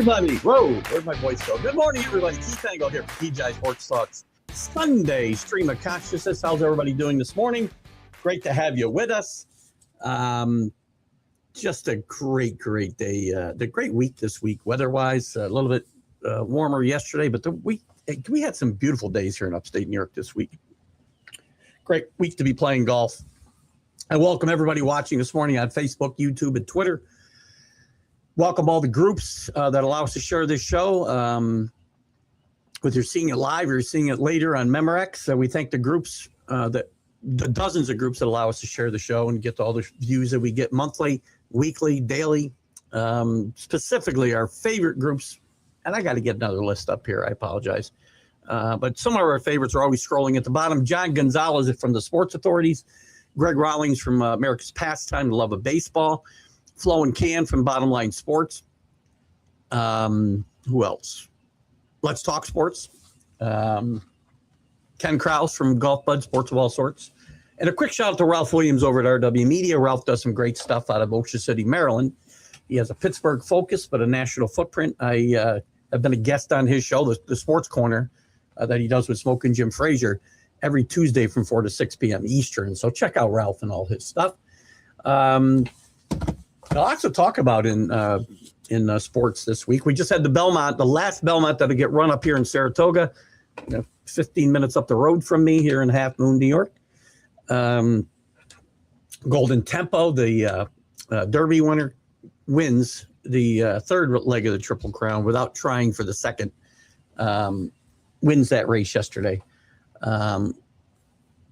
everybody. Whoa, where'd my voice go? Good morning, everybody. Keith Engle here for TGI Sports Talks Sunday stream of consciousness. How's everybody doing this morning? Great to have you with us. Just a great day. The great week this week, weather-wise. A little bit warmer yesterday, but we had some beautiful days here in upstate New York this week. Great week to be playing golf. I welcome everybody watching this morning on Facebook, YouTube, and Twitter. Welcome all the groups that allow us to share this show. Whether you're seeing it live or you're seeing it later on Memorex, we thank the groups, the dozens of groups that allow us to share the show and get all the views that we get monthly, weekly, daily. Specifically, our favorite groups, and I got to get another list up here. I apologize. But some of our favorites are always scrolling at the bottom. John Gonzalez from the Sports Authorities. Greg Rawlings from America's Pastime, The Love of Baseball. Flo and Can from Bottom Line Sports. Who else? Let's Talk Sports. Ken Krause from Golf Bud Sports of All Sorts. And a quick shout out to Ralph Williams over at RW Media. Ralph does some great stuff out of Ocean City, Maryland. He has a Pittsburgh focus, but a national footprint. I have been a guest on his show, the Sports Corner, that he does with Smoke and Jim Frazier every Tuesday from 4 to 6 p.m. Eastern. So check out Ralph and all his stuff. Lots to talk about in sports this week. We just had the last Belmont that'll get run up here in Saratoga, 15 minutes up the road from me here in Half Moon, New York. Golden Tempo, the Derby winner, wins the third leg of the Triple Crown without trying for the second. Wins that race yesterday.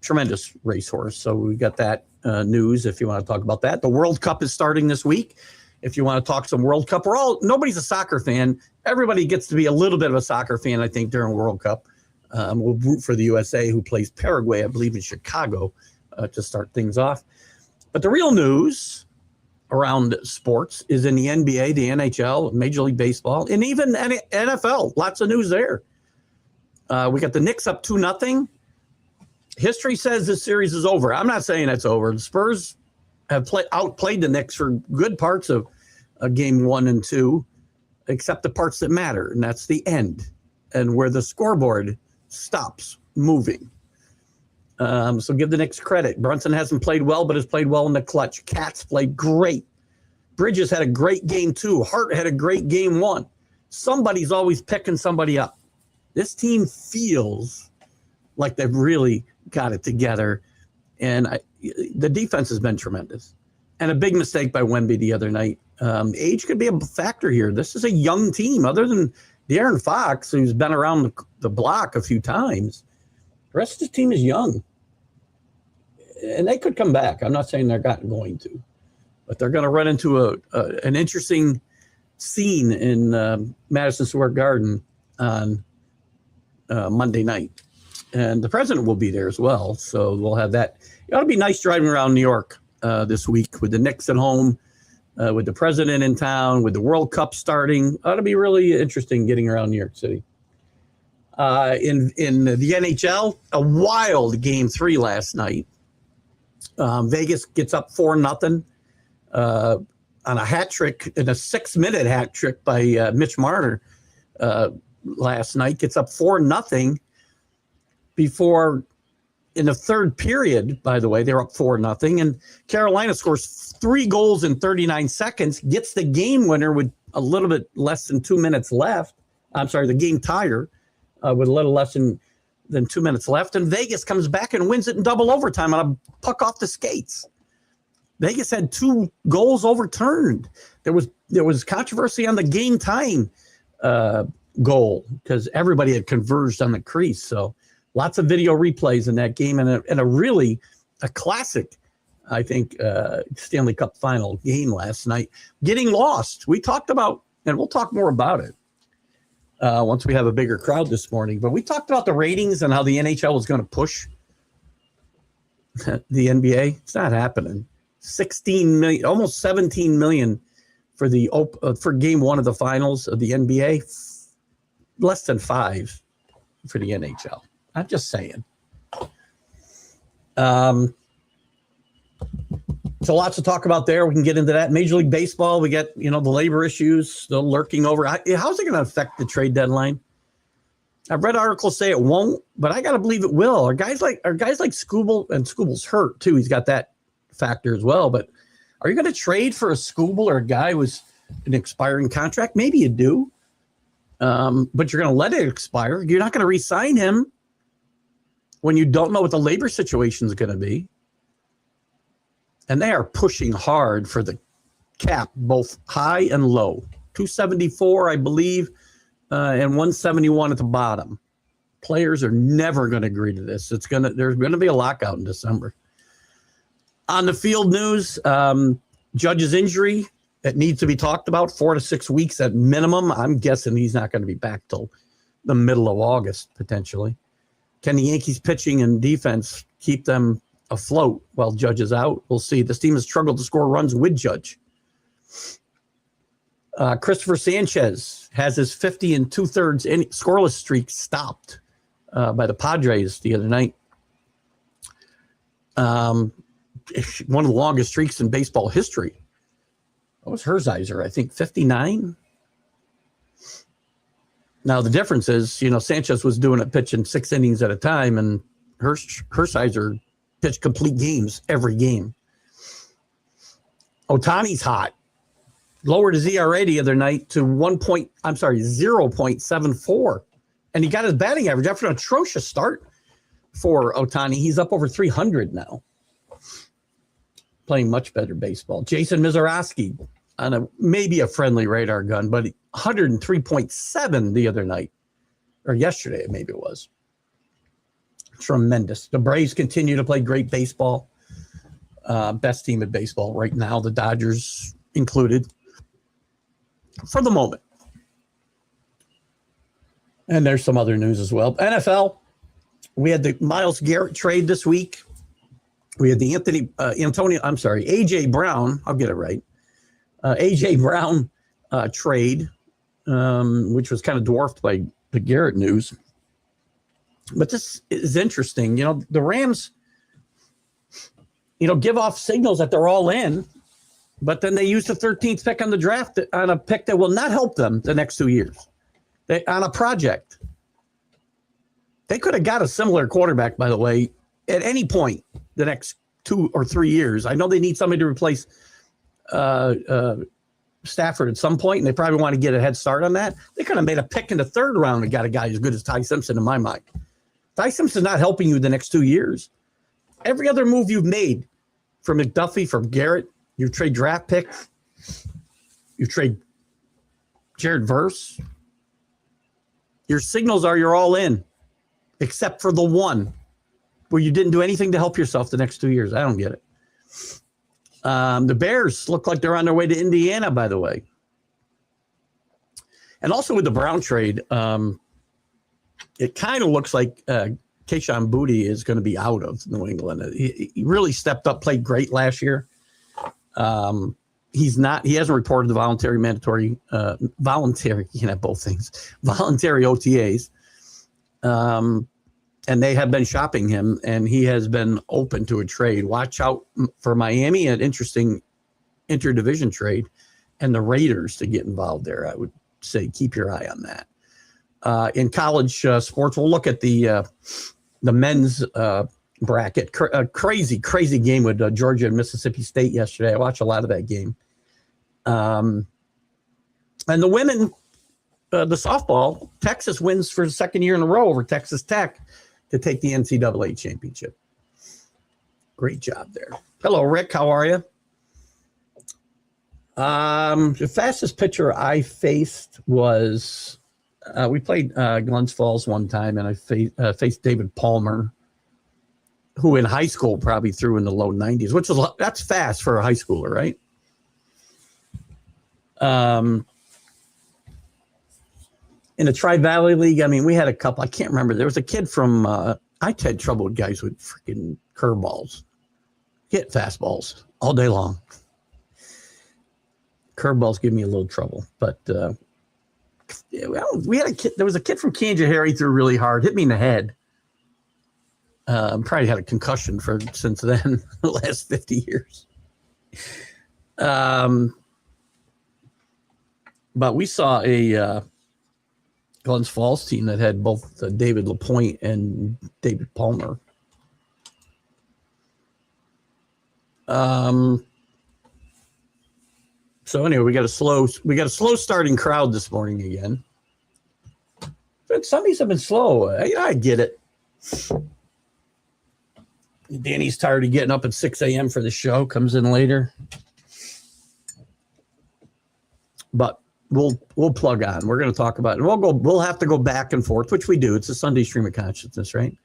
Tremendous racehorse. So we got that news if you want to talk about that. The World Cup is starting this week. If you want to talk some World Cup, nobody's a soccer fan. Everybody gets to be a little bit of a soccer fan, I think, during World Cup. We'll root for the USA, who plays Paraguay, I believe, in Chicago to start things off. But the real news around sports is in the NBA, the NHL, Major League Baseball, and even NFL. Lots of news there. We got the Knicks up 2-0. History says this series is over. I'm not saying it's over. The Spurs have outplayed the Knicks for good parts of game 1 and 2, except the parts that matter, and that's the end, and where the scoreboard stops moving. So give the Knicks credit. Brunson hasn't played well, but has played well in the clutch. Katz played great. Bridges had a great game 2. Hart had a great game 1. Somebody's always picking somebody up. This team feels like they've really got it together. And the defense has been tremendous. And a big mistake by Wemby the other night. Age could be a factor here. This is a young team. Other than De'Aaron Fox, who's been around the block a few times, the rest of the team is young. And they could come back. I'm not saying they're not going to. But they're going to run into an interesting scene in Madison Square Garden on Monday night. And the president will be there as well. So we'll have that. It ought to be nice driving around New York this week with the Knicks at home, with the president in town, with the World Cup starting. Ought to be really interesting getting around New York City. In the NHL, a wild game 3 last night. Vegas gets up 4-0 on a hat trick, in a 6-minute hat trick by Mitch Marner last night. Gets up 4-0. Before, in the third period, by the way, they're up 4-0, and Carolina scores 3 goals in 39 seconds, gets the game winner with a little bit less than 2 minutes left. I'm sorry, the game tire with a little less than 2 minutes left, and Vegas comes back and wins it in double overtime on a puck off the skates. Vegas had 2 goals overturned. There was controversy on the game time goal because everybody had converged on the crease, so lots of video replays in that game, and a really classic, I think, Stanley Cup final game last night. Getting lost. We talked about, and we'll talk more about it once we have a bigger crowd this morning. But we talked about the ratings and how the NHL was going to push the NBA. It's not happening. 16 million, almost 17 million for for game 1 of the finals of the NBA. Less than 5 for the NHL. I'm just saying. So lots to talk about there. We can get into that. Major League Baseball, we get, the labor issues still lurking over. How's it going to affect the trade deadline? I've read articles say it won't, but I got to believe it will. Are guys like Skubal, and Skubal's hurt too. He's got that factor as well. But are you going to trade for a Skubal or a guy with an expiring contract? Maybe you do, but you're going to let it expire. You're not going to re-sign him when you don't know what the labor situation is going to be. And they are pushing hard for the cap, both high and low. 274, I believe, and 171 at the bottom. Players are never going to agree to this. There's going to be a lockout in December. On the field news, Judge's injury, it needs to be talked about. 4 to 6 weeks at minimum. I'm guessing he's not going to be back till the middle of August, potentially. Can the Yankees pitching and defense keep them afloat while Judge is out? We'll see. This team has struggled to score runs with Judge. Christopher Sanchez has his 50 and 2/3 scoreless streak stopped by the Padres the other night. One of the longest streaks in baseball history. What was Hershiser? I think 59. Now the difference is, Sanchez was doing it pitching 6 innings at a time, and Hershiser pitched complete games every game. Ohtani's hot. Lowered his ERA the other night to 0.74. And he got his batting average after an atrocious start for Ohtani. He's up over 300 now. Playing much better baseball. Jason Mizorowski on maybe a friendly radar gun, but 103.7 the other night. Or yesterday, maybe it was. Tremendous. The Braves continue to play great baseball. Best team in baseball right now, the Dodgers included. For the moment. And there's some other news as well. NFL, we had the Myles Garrett trade this week. We had the AJ Brown, I'll get it right. AJ Brown trade, which was kind of dwarfed by the Garrett news. But this is interesting. The Rams, give off signals that they're all in. But then they used the 13th pick on the draft on a pick that will not help them the next 2 years. On a project. They could have got a similar quarterback, by the way, at any point the next 2 or 3 years. I know they need somebody to replace Stafford at some point, and they probably want to get a head start on that. They could have made a pick in the 3rd round and got a guy as good as Ty Simpson in my mind. Ty Simpson's not helping you the next 2 years. Every other move you've made, for McDuffie, for Garrett, you trade draft picks. You trade Jared Verse. Your signals are you're all in, except for the one where you didn't do anything to help yourself the next 2 years. I don't get it. The Bears look like they're on their way to Indiana, by the way. And also with the Brown trade, it kind of looks like Kayshon Boutte is going to be out of New England. He really stepped up, played great last year. He hasn't reported the voluntary, you can have both things, voluntary OTAs. And they have been shopping him, and he has been open to a trade. Watch out for Miami, an interesting interdivision trade, and the Raiders to get involved there. I would say keep your eye on that. In college sports, we'll look at the men's bracket. Crazy game with Georgia and Mississippi State yesterday. I watched a lot of that game. And the women, the softball, Texas wins for the 2nd year in a row over Texas Tech to take the NCAA championship. Great job there. Hello, Rick. How are you? The fastest pitcher I faced was we played Glens Falls one time, and I faced David Palmer, who in high school probably threw in the low 90s, that's fast for a high schooler, right? In the Tri-Valley League, we had a couple. I can't remember. There was a kid from I had trouble with guys with freaking curveballs. Hit fastballs all day long. Curveballs give me a little trouble. But we had a kid. There was a kid from Kansas. He threw really hard, hit me in the head. Probably had a concussion since then, the last 50 years. But we saw a Glens Falls team that had both David LaPointe and David Palmer. So anyway, we got a slow starting crowd this morning again. But Sundays have been slow. I get it. Danny's tired of getting up at 6 a.m. for the show. Comes in later. But we'll plug on. We're going to talk about it. We'll have to go back and forth, which we do. It's a Sunday stream of consciousness, right?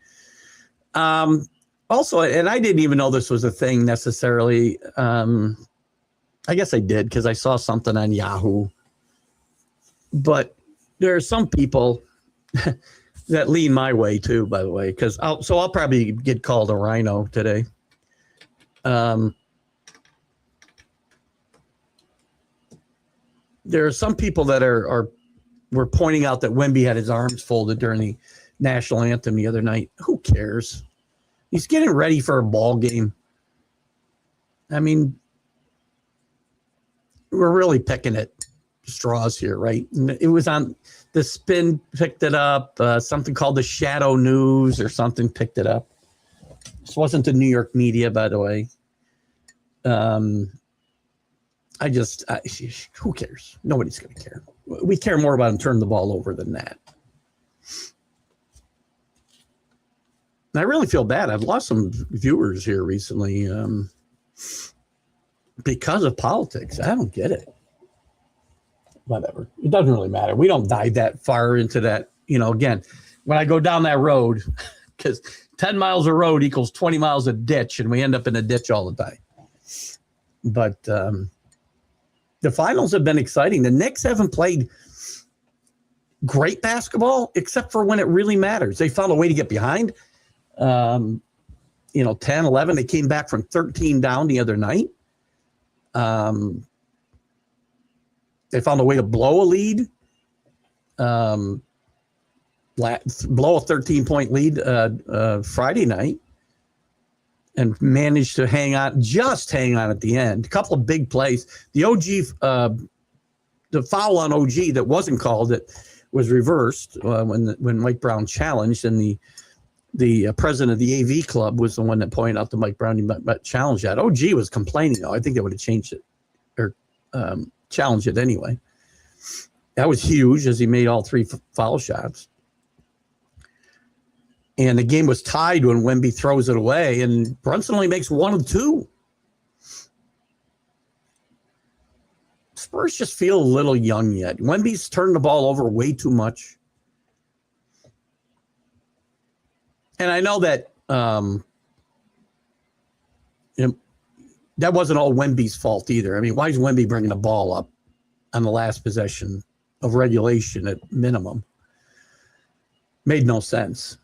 Also, and I didn't even know this was a thing necessarily. I guess I did because I saw something on Yahoo. But there are some people that lean my way too, by the way, because I'll probably get called a rhino today. There are some people that were pointing out that Wemby had his arms folded during the national anthem the other night. Who cares? He's getting ready for a ball game. I mean, we're really picking at straws here, right? And it was on the Spin picked it up. Something called the Shadow News or something picked it up. This wasn't the New York media, by the way. Who cares? Nobody's going to care. We care more about him turning the ball over than that. And I really feel bad. I've lost some viewers here recently because of politics. I don't get it. Whatever. It doesn't really matter. We don't dive that far into that. Again, when I go down that road, because 10 miles of road equals 20 miles of ditch, and we end up in a ditch all the time. But the finals have been exciting. The Knicks haven't played great basketball, except for when it really matters. They found a way to get behind. 10, 11. They came back from 13 down the other night. They found a way to blow a lead, blow a 13-point lead Friday night, and managed to hang on at the end. A couple of big plays. The foul on OG that wasn't called, it was reversed when Mike Brown challenged, and the president of the AV club was the one that pointed out to Mike Brown he might challenge that. OG was complaining, though. I think they would have changed it or challenged it anyway. That was huge as he made all three foul shots. And the game was tied when Wemby throws it away, and Brunson only makes one of two. Spurs just feel a little young yet. Wemby's turned the ball over way too much. And I know that that wasn't all Wemby's fault either. I mean, why is Wemby bringing the ball up on the last possession of regulation at minimum? Made no sense.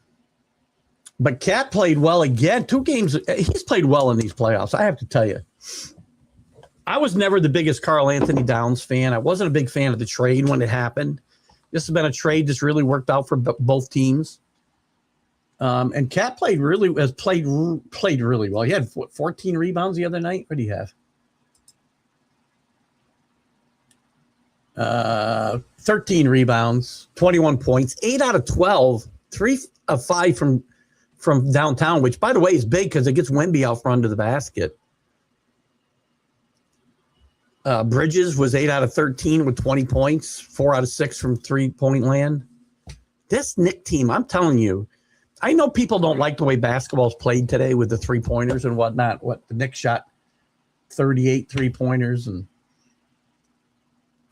But Cat played well again. 2 games. He's played well in these playoffs, I have to tell you. I was never the biggest Karl Anthony Towns fan. I wasn't a big fan of the trade when it happened. This has been a trade that's really worked out for both teams. And Cat played really well. He had 14 rebounds the other night. What do you have? 13 rebounds, 21 points, 8 out of 12, 3 of 5 from downtown, which, by the way, is big because it gets Wemby out front of the basket. Bridges was 8 out of 13 with 20 points, 4 out of 6 from three-point land. This Knick team, I'm telling you, I know people don't like the way basketball's played today with the three-pointers and whatnot. The Knicks shot 38 three-pointers and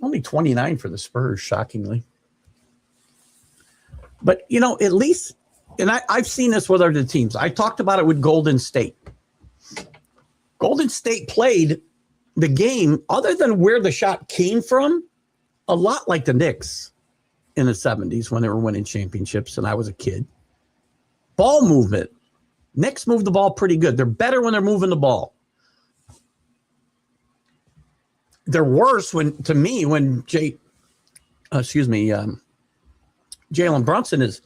only 29 for the Spurs, shockingly. But, at least, and I've seen this with other teams. I talked about it with Golden State. Golden State played the game, other than where the shot came from, a lot like the Knicks in the 70s when they were winning championships and I was a kid. Ball movement. Knicks move the ball pretty good. They're better when they're moving the ball. They're worse when Jalen Brunson is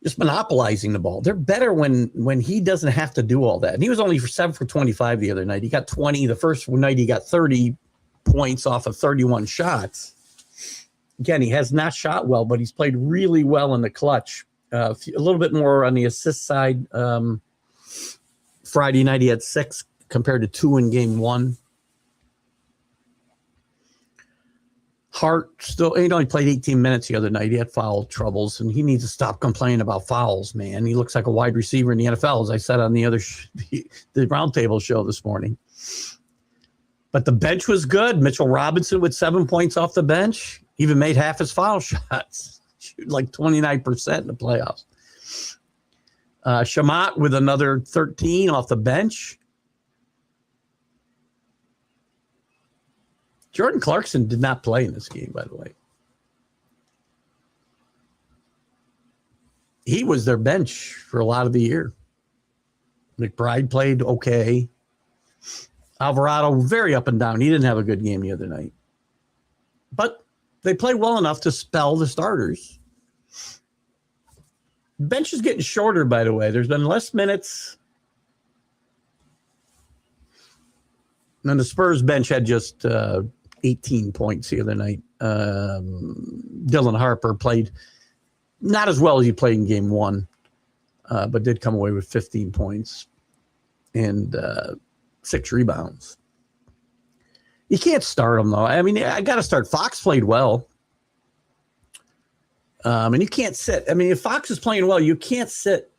just monopolizing the ball. They're better when he doesn't have to do all that. And he was only 7 for 25 the other night. He got 20. The first night he got 30 points off of 31 shots. Again, he has not shot well, but he's played really well in the clutch. A little bit more on the assist side. Friday night he had 6 compared to 2 in game 1. Hart still, he only played 18 minutes the other night. He had foul troubles, and he needs to stop complaining about fouls, man. He looks like a wide receiver in the NFL, as I said on the roundtable show this morning. But the bench was good. Mitchell Robinson with 7 points off the bench, even made half his foul shots, like 29% in the playoffs. Shamat with another 13 off the bench. Jordan Clarkson did not play in this game, by the way. He was their bench for a lot of the year. McBride played okay. Alvarado, very up and down. He didn't have a good game the other night. But they played well enough to spell the starters. Bench is getting shorter, by the way. There's been less minutes. And then the Spurs bench had just 18 points the other night. Dylan Harper played not as well as he played in game 1, but did come away with 15 points and 6 rebounds. You can't start him, though. I mean, I got to start. Fox played well. And you can't sit. I mean, if Fox is playing well, you can't sit.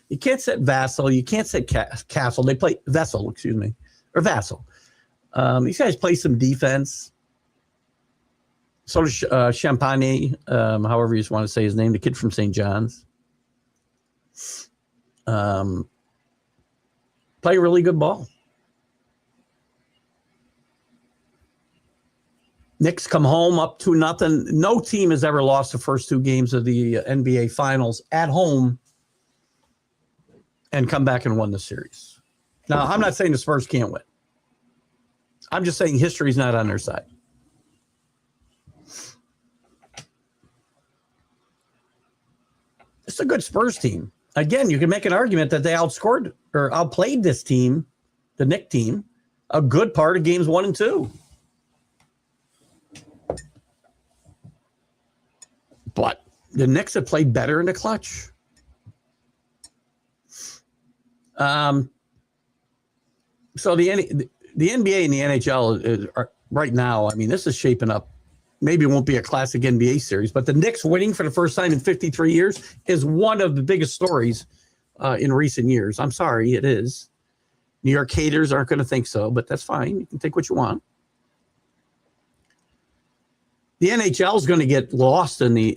You can't sit Vassell. You can't sit Castle. They play Vessel, excuse me, or Vassell. These guys play some defense. So does Champagne, however you just want to say his name, the kid from St. John's. Play really good ball. Knicks come home up 2-0. No team has ever lost the first 2 games of the NBA Finals at home and come back and won the series. Now, I'm not saying the Spurs can't win. I'm just saying history's not on their side. It's a good Spurs team. Again, you can make an argument that they outscored or outplayed this team, the Knicks team, a good part of games 1 and 2. But the Knicks have played better in the clutch. So the NBA and the NHL are right now, I mean, this is shaping up. Maybe it won't be a classic NBA series, but the Knicks winning for the first time in 53 years is one of the biggest stories in recent years. I'm sorry, it is. New York haters aren't going to think so, but that's fine. You can think what you want. The NHL is going to get lost in the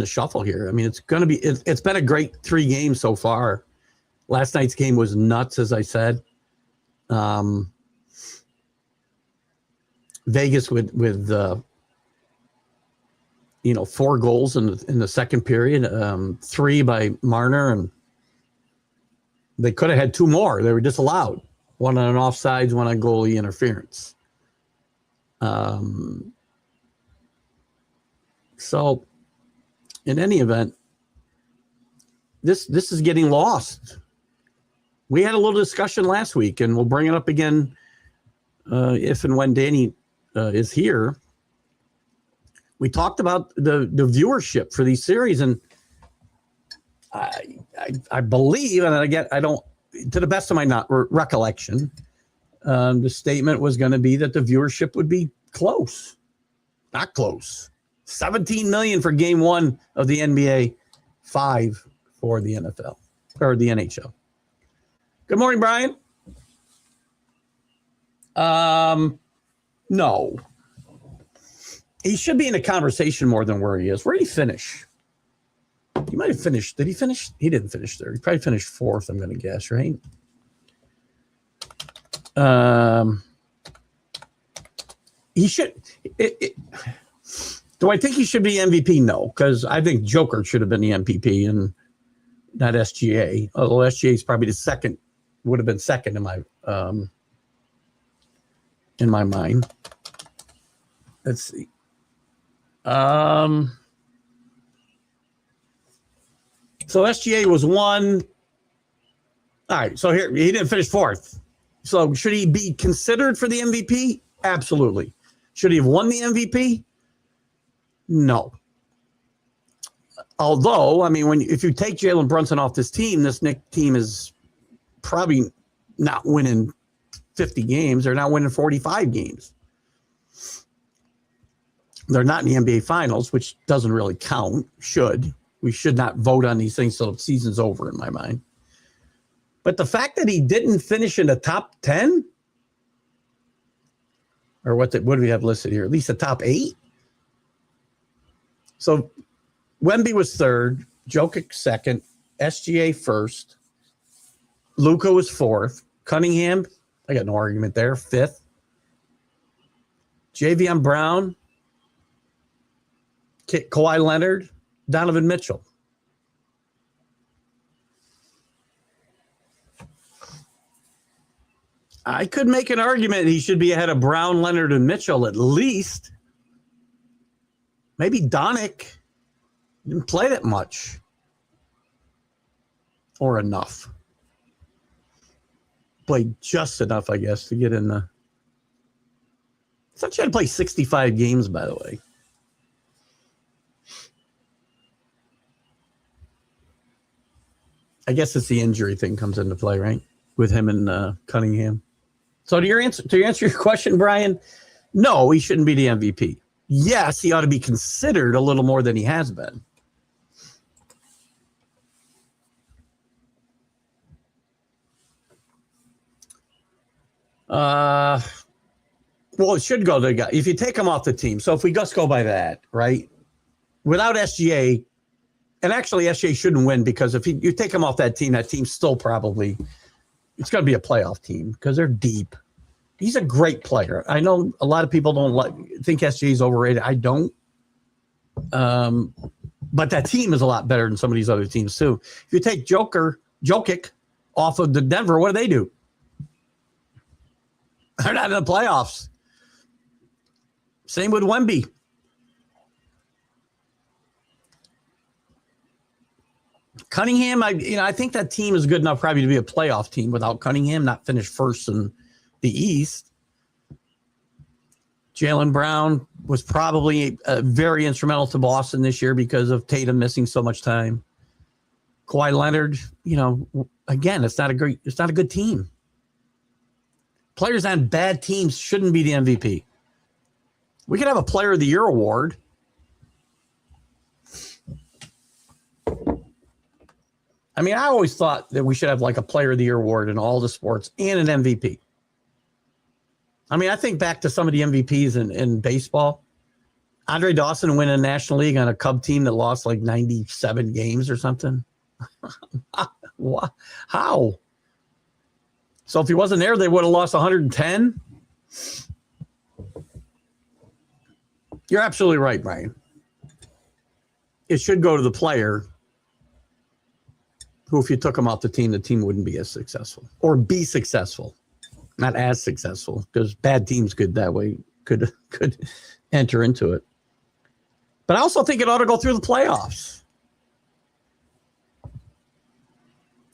shuffle here. I mean, it's going to be. It's been a great 3 games so far. Last night's game was nuts, as I said. Vegas with 4 goals in the second period, 3 by Marner, and they could have had 2 more. They were disallowed. One on an offsides, one on goalie interference. So, in any event, this is getting lost. We had a little discussion last week, and we'll bring it up again if and when Danny is here. We talked about the viewership for these series, and I believe, and again, I don't, to the best of my recollection, the statement was going to be that the viewership would be close, not close. 17 million for game 1 of the NBA, 5 for the NFL or the NHL. Good morning, Brian. No. He should be in a conversation more than where he is. Where did he finish? He might have finished. Did he finish? He didn't finish there. He probably finished 4th, I'm going to guess, right? He should. Do I think he should be MVP? No, because I think Joker should have been the MVP and not SGA. Although SGA is probably the second, would have been second in my mind. Let's see. So SGA was 1. All right, so here he didn't finish 4th. So should he be considered for the MVP? Absolutely. Should he have won the MVP? No. Although, I mean, if you take Jalen Brunson off this Knicks team is probably not winning 50 games. They're not winning 45 games. They're not in the NBA Finals, which doesn't really count. We should not vote on these things till the season's over, in my mind. But the fact that he didn't finish in the top 10, or what do we have listed here? At least the top 8. So Wemby was 3rd, Jokic 2nd, SGA 1st, Luka was 4th, Cunningham, I got no argument there, 5th, Javion Brown, Kawhi Leonard, Donovan Mitchell. I could make an argument he should be ahead of Brown, Leonard, and Mitchell at least. Maybe Doncic didn't play that much or enough. Played just enough, I guess, to get in the. I thought you had to play 65 games, by the way. I guess it's the injury thing comes into play, right? With him and Cunningham. So to answer your question, Brian, no, he shouldn't be the MVP. Yes, he ought to be considered a little more than he has been. Well, it should go to the guy. If you take him off the team, so if we just go by that, right? Without SGA, and actually SGA shouldn't win because if you take him off that team's still probably, it's going to be a playoff team because they're deep. He's a great player. I know a lot of people think SGA is overrated. I don't. But that team is a lot better than some of these other teams too. If you take Jokic off of the Denver, what do? They're not in the playoffs. Same with Wemby. Cunningham, I think that team is good enough probably to be a playoff team without Cunningham, not finish first in the East. Jaylen Brown was probably very instrumental to Boston this year because of Tatum missing so much time. Kawhi Leonard, again, it's not a good team. Players on bad teams shouldn't be the MVP. We could have a Player of the Year award. I mean, I always thought that we should have like a Player of the Year award in all the sports and an MVP. I mean, I think back to some of the MVPs in baseball. Andre Dawson winning a National League on a Cub team that lost like 97 games or something. How? So if he wasn't there, they would have lost 110. You're absolutely right, Brian. It should go to the player who, if you took him off the team wouldn't be as successful or be successful, not as successful, because bad teams could enter into it. But I also think it ought to go through the playoffs.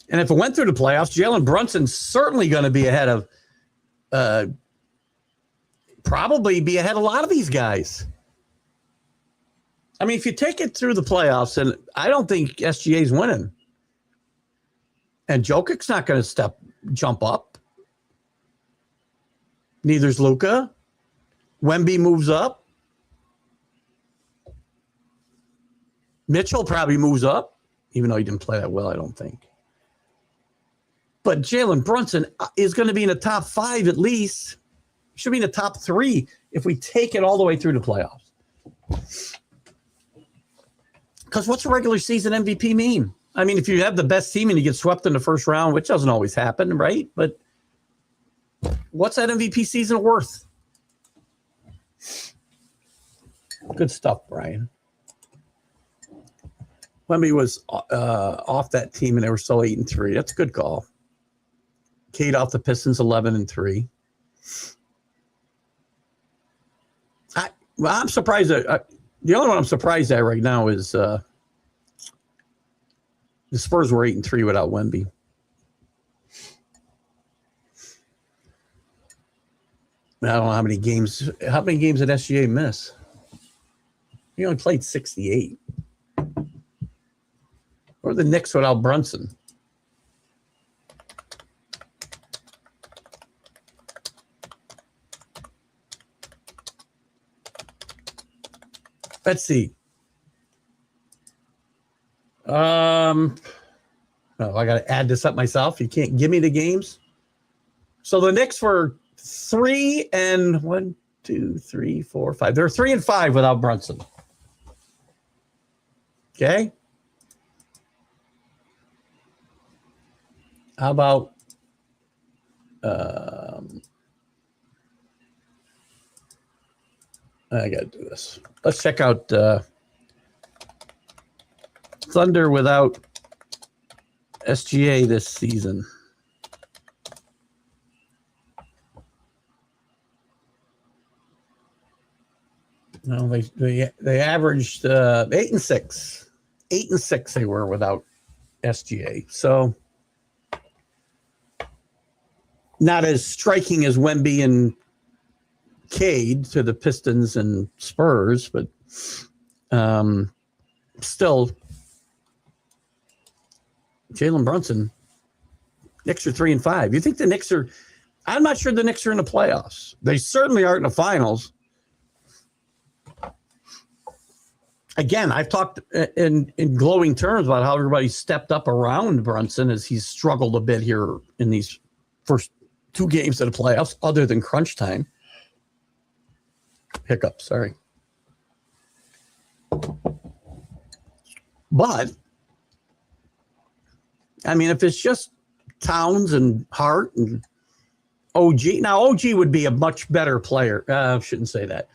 And if it went through the playoffs, Jalen Brunson's certainly going to be ahead of, probably be ahead of a lot of these guys. I mean, if you take it through the playoffs, and I don't think SGA's winning. And Jokic's not going to jump up. Neither's Luka. Wemby moves up. Mitchell probably moves up, even though he didn't play that well, I don't think. But Jalen Brunson is going to be in the top 5 at least. Should be in the top 3 if we take it all the way through the playoffs. Because what's a regular season MVP mean? I mean, if you have the best team and you get swept in the first round, which doesn't always happen, right? But what's that MVP season worth? Good stuff, Brian. Wemby was off that team and they were still 8-3. That's a good call. Cade off the Pistons 11-3. I'm surprised that The only one I'm surprised at right now is the Spurs were 8-3 without Wemby. I don't know how many games did SGA miss? He only played 68. Or the Knicks without Brunson. Let's see. Oh, I got to add this up myself. You can't give me the games. So the Knicks were 3 and 1, 2, 3, 4, 5. They're 3 and 5 without Brunson. Okay. How about I got to do this. Let's check out Thunder without SGA this season. No, they averaged 8-6. 8-6 they were without SGA. So not as striking as Wemby and Cade to the Pistons and Spurs, but still, Jalen Brunson, Knicks are 3 and 5. You think the Knicks are? I'm not sure the Knicks are in the playoffs. They certainly aren't in the finals. Again, I've talked in glowing terms about how everybody stepped up around Brunson as he's struggled a bit here in these first 2 games of the playoffs, other than crunch time. Hiccup, sorry. But, I mean, if it's just Towns and Hart and OG, now OG would be a much better player. I shouldn't say that.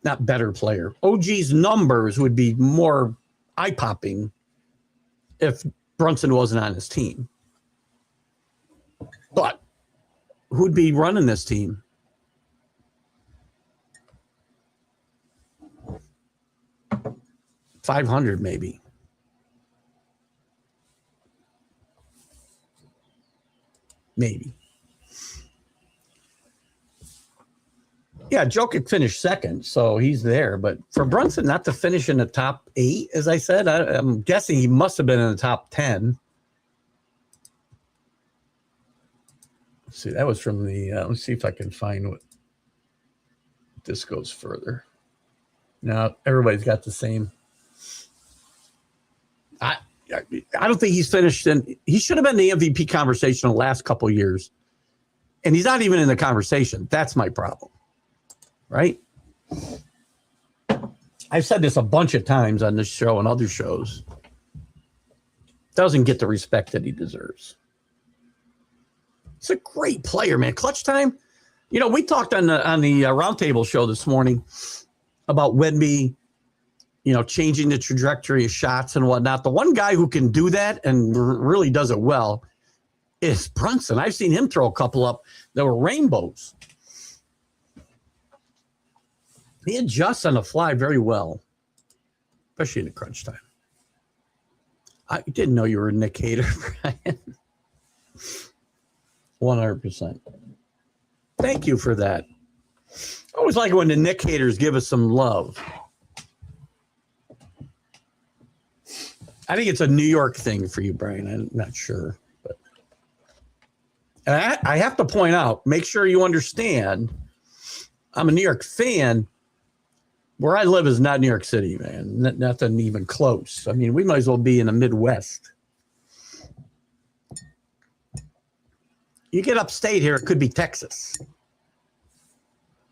Not better player. OG's numbers would be more eye-popping if Brunson wasn't on his team. But who'd be running this team? $500 maybe. Maybe. Yeah, Jokic finished second, so he's there. But for Brunson not to finish in the top 8, as I said, I'm guessing he must have been in the top 10. Let's see, that was from the. Let's see if I can find what this goes further. Now everybody's got the same. I don't think he's finished. He should have been in the MVP conversation the last couple of years, and he's not even in the conversation. That's my problem. Right? I've said this a bunch of times on this show and other shows. Doesn't get the respect that he deserves. He's a great player, man. Clutch time. You know, we talked on the roundtable show this morning about Wemby, you know, changing the trajectory of shots and whatnot. The one guy who can do that and really does it well is Brunson. I've seen him throw a couple up that were rainbows. He adjusts on the fly very well, especially in the crunch time. I didn't know you were a Nick hater, Brian. 100%. Thank you for that. I always like when the Nick haters give us some love. I think it's a New York thing for you, Brian. I'm not sure. But and I have to point out, make sure you understand, I'm a New York fan. Where I live is not New York City, man. Nothing even close. I mean, we might as well be in the Midwest. You get upstate here, it could be Texas.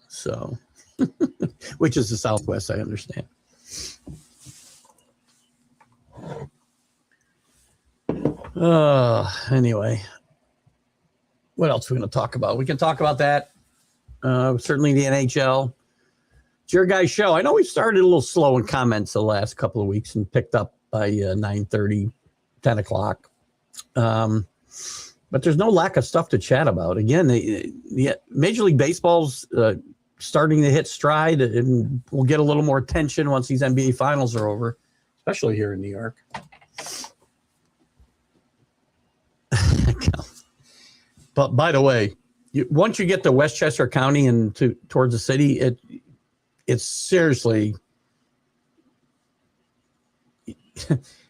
So, which is the Southwest, I understand. Anyway, what else are we going to talk about? We can talk about that. Certainly the NHL. It's your guys' show. I know we started a little slow in comments the last couple of weeks and picked up by 9:30, 10 o'clock. But there's no lack of stuff to chat about. Again, the Major League Baseball's starting to hit stride, and we'll get a little more attention once these NBA finals are over, especially here in New York. But by the way, once you get to Westchester County and towards the city, it's seriously,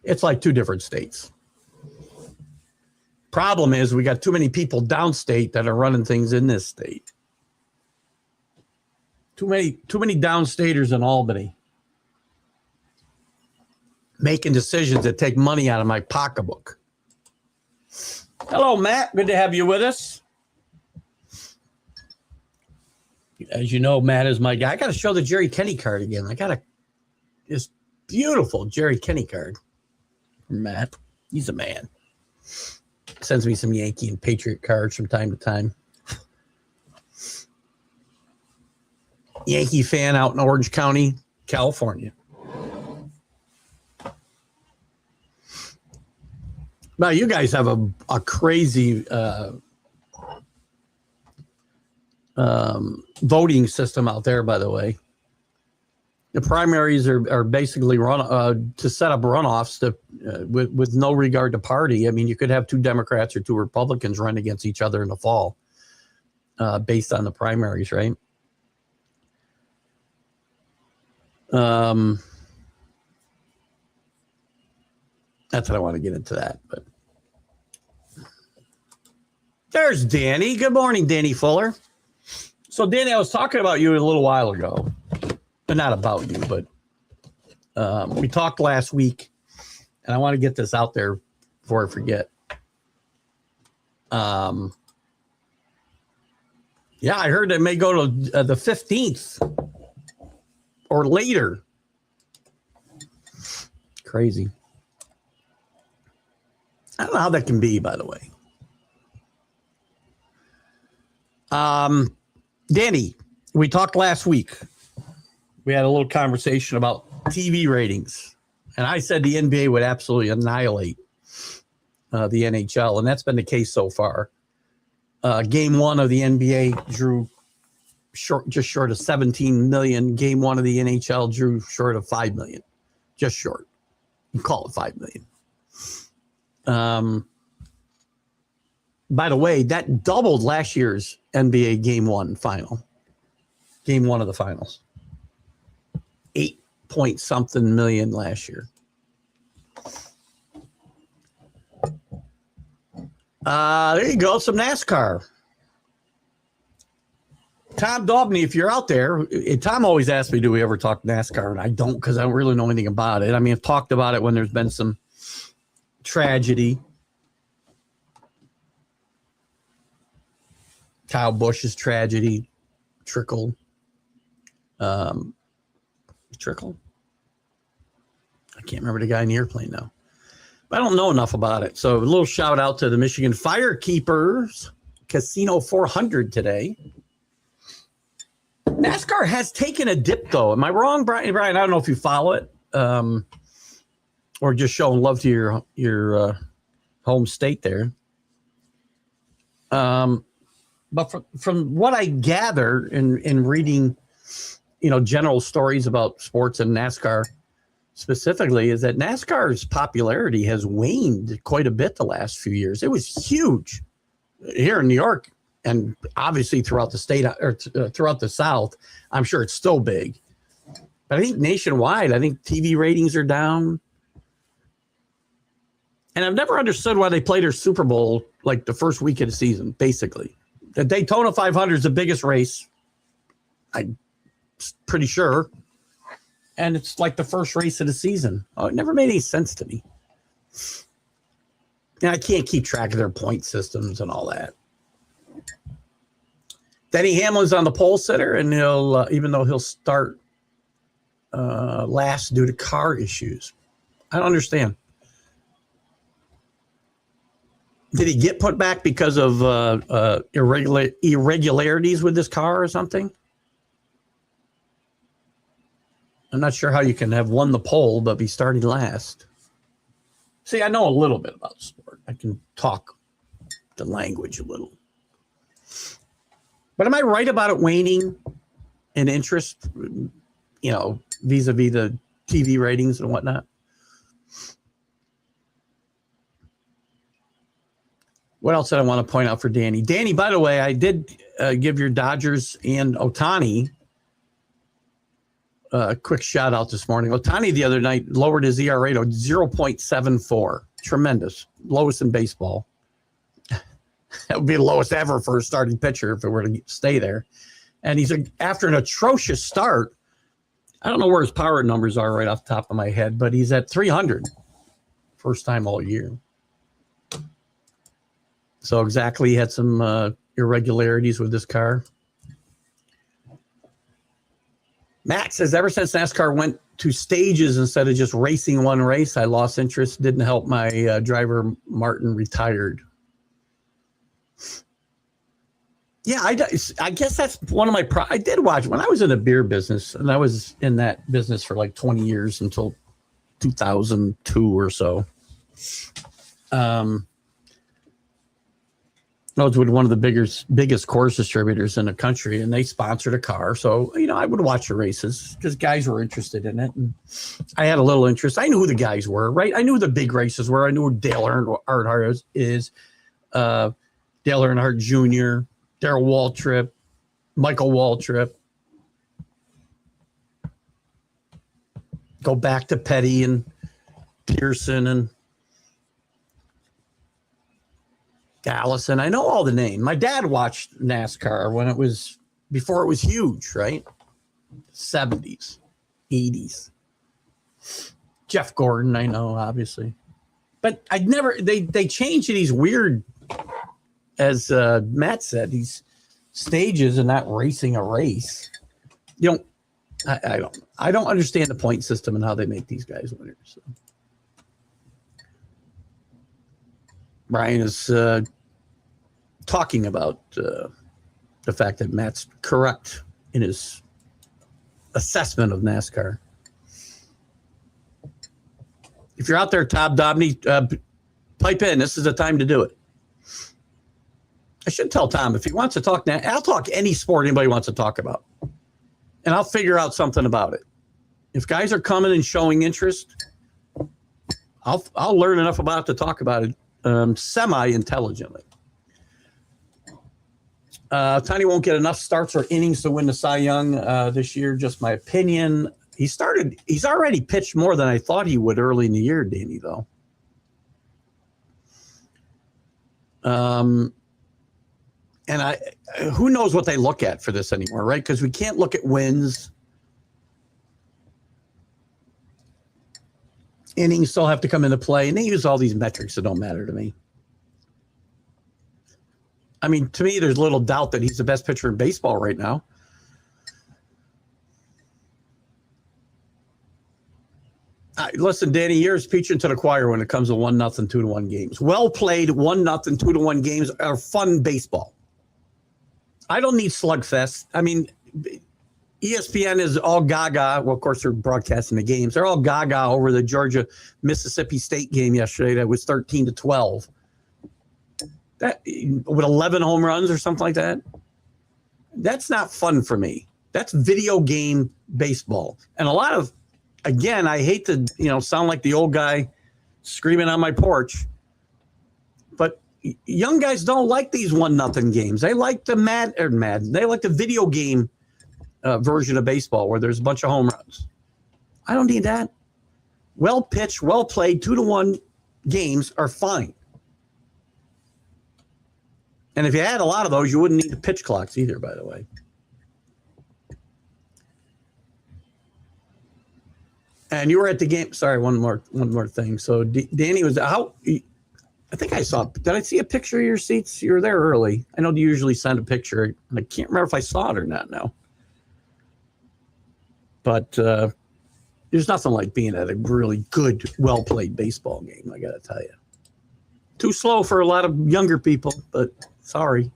it's like two different states. Problem is, we got too many people downstate that are running things in this state. Too many downstaters in Albany making decisions that take money out of my pocketbook. Hello, Matt. Good to have you with us. As you know, Matt is my guy. I got to show the Jerry Kenny card again. I got this beautiful Jerry Kenny card from Matt. He's a man. Sends me some Yankee and Patriot cards from time to time. Yankee fan out in Orange County, California. Now, you guys have a crazy voting system out there, by the way. The primaries are basically run to set up runoffs with no regard to party. I mean, you could have two Democrats or two Republicans run against each other in the fall based on the primaries, right? That's what I want to get into that. But there's Danny. Good morning, Danny Fuller. So, Danny, I was talking about you a little while ago. But not about you, but we talked last week, and I want to get this out there before I forget. Yeah, I heard it may go to the 15th or later. Crazy. I don't know how that can be, by the way. Danny, we talked last week. We had a little conversation about TV ratings, and I said the NBA would absolutely annihilate the NHL, and that's been the case so far. Game one of the NBA drew just short of 17 million. Game one of the NHL drew short of 5 million, just short. You call it 5 million. By the way, that doubled last year's NBA Game One final. Game one of the finals. 8 point something million last year. There you go. Some NASCAR. Tom Daubney, if you're out there, Tom always asks me, do we ever talk NASCAR? And I don't, because I don't really know anything about it. I mean, I've talked about it when there's been some tragedy. Kyle Busch's tragedy, Trickle. Trickle. I can't remember the guy in the airplane now. I don't know enough about it. So a little shout out to the Michigan Firekeepers Casino 400 today. NASCAR has taken a dip, though. Am I wrong, Brian? Brian, I don't know if you follow it or just showing love to your home state there. But from what I gather in reading, general stories about sports and NASCAR specifically, is that NASCAR's popularity has waned quite a bit the last few years. It was huge here in New York and obviously throughout the state or throughout the South. I'm sure it's still big. But I think nationwide, I think TV ratings are down. And I've never understood why they play their Super Bowl like the first week of the season, basically. The Daytona 500 is the biggest race. I'm pretty sure. And it's like the first race of the season. Oh, it never made any sense to me. And I can't keep track of their point systems and all that. Denny Hamlin's on the pole sitter, and he'll even though he'll start last due to car issues. I don't understand. Did he get put back because of irregularities with his car or something? I'm not sure how you can have won the pole but be starting last. See, I know a little bit about sport. I can talk the language a little. But am I right about it waning? in interest, vis-a-vis the TV ratings and whatnot. What else did I want to point out for Danny? Danny, by the way, I did give your Dodgers and Ohtani a quick shout out this morning. Ohtani the other night lowered his ERA to 0.74. Tremendous. Lowest in baseball. That would be the lowest ever for a starting pitcher if it were to stay there. And he's after an atrocious start. I don't know where his power numbers are right off the top of my head, but he's at 300. First time all year. So exactly, he had some irregularities with this car. Max says, ever since NASCAR went to stages instead of just racing one race, I lost interest. Didn't help my driver, Martin, retired. Yeah, I guess that's one of my I did watch when I was in the beer business, and I was in that business for like 20 years until 2002 or so. I was with one of the biggest course distributors in the country, and they sponsored a car. So, I would watch the races because guys were interested in it. And I had a little interest. I knew who the guys were, right? I knew who the big races were. I knew who Dale Earnhardt is, Dale Earnhardt Jr., Darrell Waltrip, Michael Waltrip. Go back to Petty and Pearson and Allison. I know all the names. My dad watched NASCAR before it was huge, right? 70s, 80s. Jeff Gordon, I know, obviously. But they changed these weird, as Matt said, these stages and not racing a race. I don't understand the point system and how they make these guys winners. So. Brian is talking about the fact that Matt's correct in his assessment of NASCAR. If you're out there, Tom Dobney, pipe in. This is the time to do it. I should tell Tom if he wants to talk now. I'll talk any sport anybody wants to talk about, and I'll figure out something about it. If guys are coming and showing interest, I'll learn enough about it to talk about it semi-intelligently. Tiny won't get enough starts or innings to win the Cy Young this year. Just my opinion. He's already pitched more than I thought he would early in the year, Danny, though. And who knows what they look at for this anymore, right? Because we can't look at wins. Innings still have to come into play, and they use all these metrics that don't matter to me. I mean, to me, there's little doubt that he's the best pitcher in baseball right now. Listen, Danny, you're preaching to the choir when it comes to 1-0, 2-1 games. Well played 1-0, 2-1 games are fun baseball. I don't need slugfest. I mean, ESPN is all gaga. Well, of course, they're broadcasting the games. They're all gaga over the Georgia-Mississippi State game yesterday that was 13-12. That with 11 home runs or something like that. That's not fun for me. That's video game baseball. And a lot of, again, I hate to sound like the old guy screaming on my porch, but young guys don't like these 1-0 games. They like the Madden. They like the video game version of baseball where there's a bunch of home runs. I don't need that. Well pitched, well played, 2-1 games are fine. And if you had a lot of those, you wouldn't need the pitch clocks either, by the way. And you were at the game. Sorry, one more thing. So Danny was how? I think I saw. Did I see a picture of your seats? You were there early. I know you usually send a picture, and I can't remember if I saw it or not now. But there's nothing like being at a really good, well-played baseball game. I got to tell you, too slow for a lot of younger people. But sorry.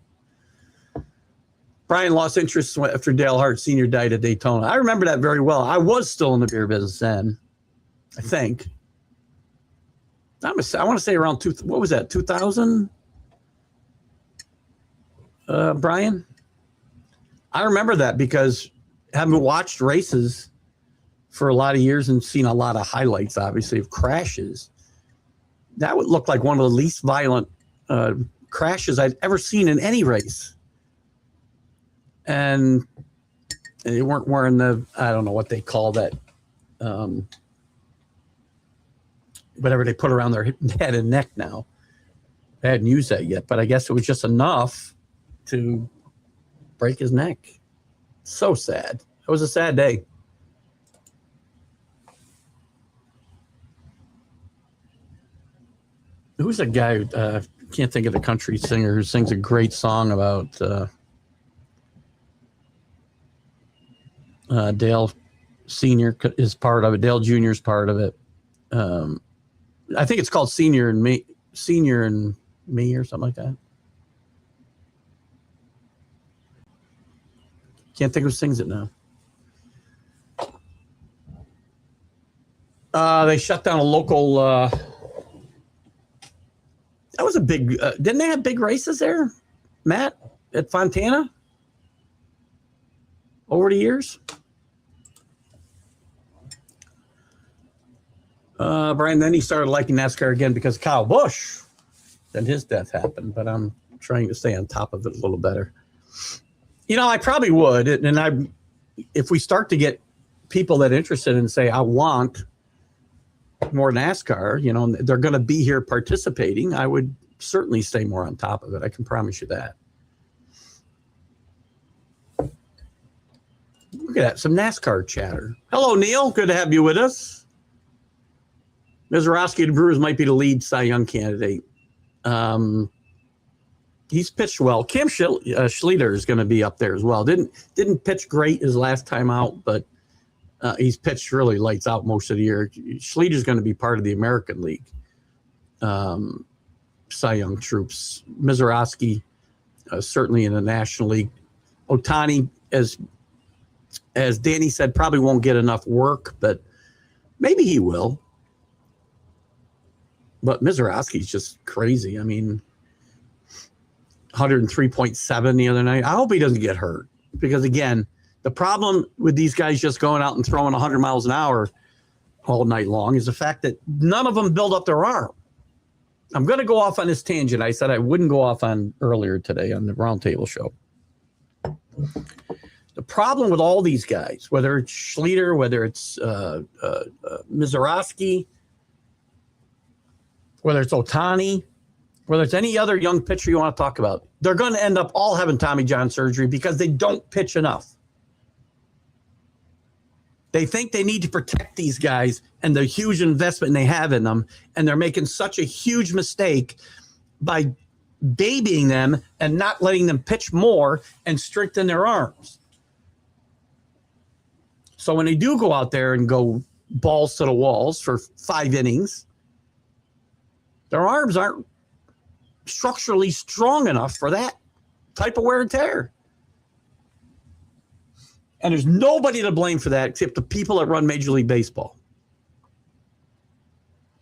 Brian lost interest after Dale Hart Sr. died at Daytona. I remember that very well. I was still in the beer business then, I think. I want to say around, what was that, 2000? Brian? I remember that because haven't watched races for a lot of years and seen a lot of highlights, obviously, of crashes. That would look like one of the least violent crashes I'd ever seen in any race. And they weren't wearing I don't know what they call that, whatever they put around their head and neck now. They hadn't used that yet, but I guess it was just enough to break his neck. So sad. It was a sad day. Who's a guy who can't think of the country singer who sings a great song about Dale Senior is part of it. Dale Jr. is part of it. I think it's called Senior and Me or something like that. Can't think of who sings it now. They shut down a local. That was a big. Didn't they have big races there, Matt, at Fontana? Over the years. Brian, then he started liking NASCAR again because Kyle Busch. Then his death happened, but I'm trying to stay on top of it a little better. You know, I probably would, and if we start to get people that are interested and say, I want more NASCAR, you know, they're going to be here participating, I would certainly stay more on top of it. I can promise you that. Look at that, some NASCAR chatter. Hello, Neil. Good to have you with us. Mizorowski, the Brewers might be the lead Cy Young candidate. He's pitched well. Cam Schlieder is going to be up there as well. Didn't pitch great his last time out, but he's pitched really lights out most of the year. Schlieder's going to be part of the American League Cy Young troops. Mizorowski certainly in the National League. Ohtani, as Danny said, probably won't get enough work, but maybe he will. But Mizorowski's just crazy. I mean, 103.7 the other night. I hope he doesn't get hurt because, again, the problem with these guys just going out and throwing 100 miles an hour all night long is the fact that none of them build up their arm. I'm going to go off on this tangent I said I wouldn't go off on earlier today on the Roundtable Show. The problem with all these guys, whether it's Schlieder, whether it's Mizorowski, whether it's Ohtani, whether it's any other young pitcher you want to talk about, they're going to end up all having Tommy John surgery because they don't pitch enough. They think they need to protect these guys and the huge investment they have in them, and they're making such a huge mistake by babying them and not letting them pitch more and strengthen their arms. So when they do go out there and go balls to the walls for 5 innings, their arms aren't structurally strong enough for that type of wear and tear. And there's nobody to blame for that except the people that run Major League Baseball.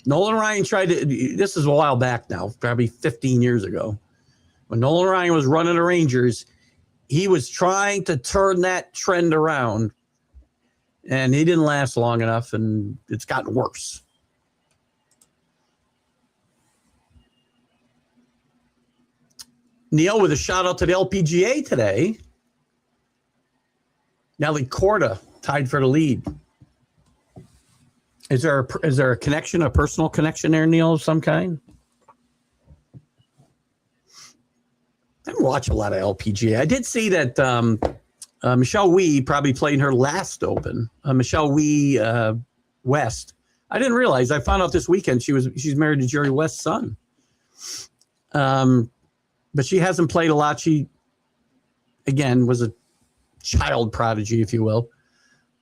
Nolan Ryan tried to, this is a while back now, probably 15 years ago. When Nolan Ryan was running the Rangers, he was trying to turn that trend around, and he didn't last long enough, and it's gotten worse. Neil with a shout out to the LPGA today. Nelly Corda tied for the lead. Is there a connection, a personal connection there, Neil, of some kind? I don't watch a lot of LPGA. I did see that Michelle Wie probably played in her last Open. Michelle Wie West. I didn't realize. I found out this weekend she's married to Jerry West's son. But she hasn't played a lot. She, again, was a child prodigy, if you will,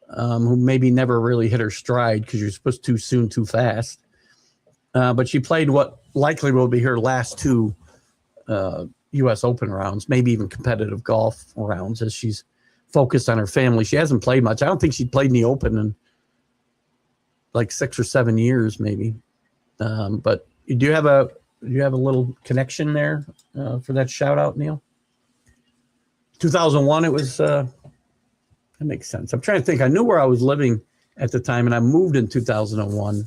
who maybe never really hit her stride because you're supposed to too soon, too fast. But she played what likely will be her last 2 U.S. Open rounds, maybe even competitive golf rounds, as she's focused on her family. She hasn't played much. I don't think she played in the Open in like 6 or 7 years, maybe. But you do have a little connection there for that shout out, Neil? 2001, it was That makes sense. I'm trying to think. I knew where I was living at the time, and I moved in 2001.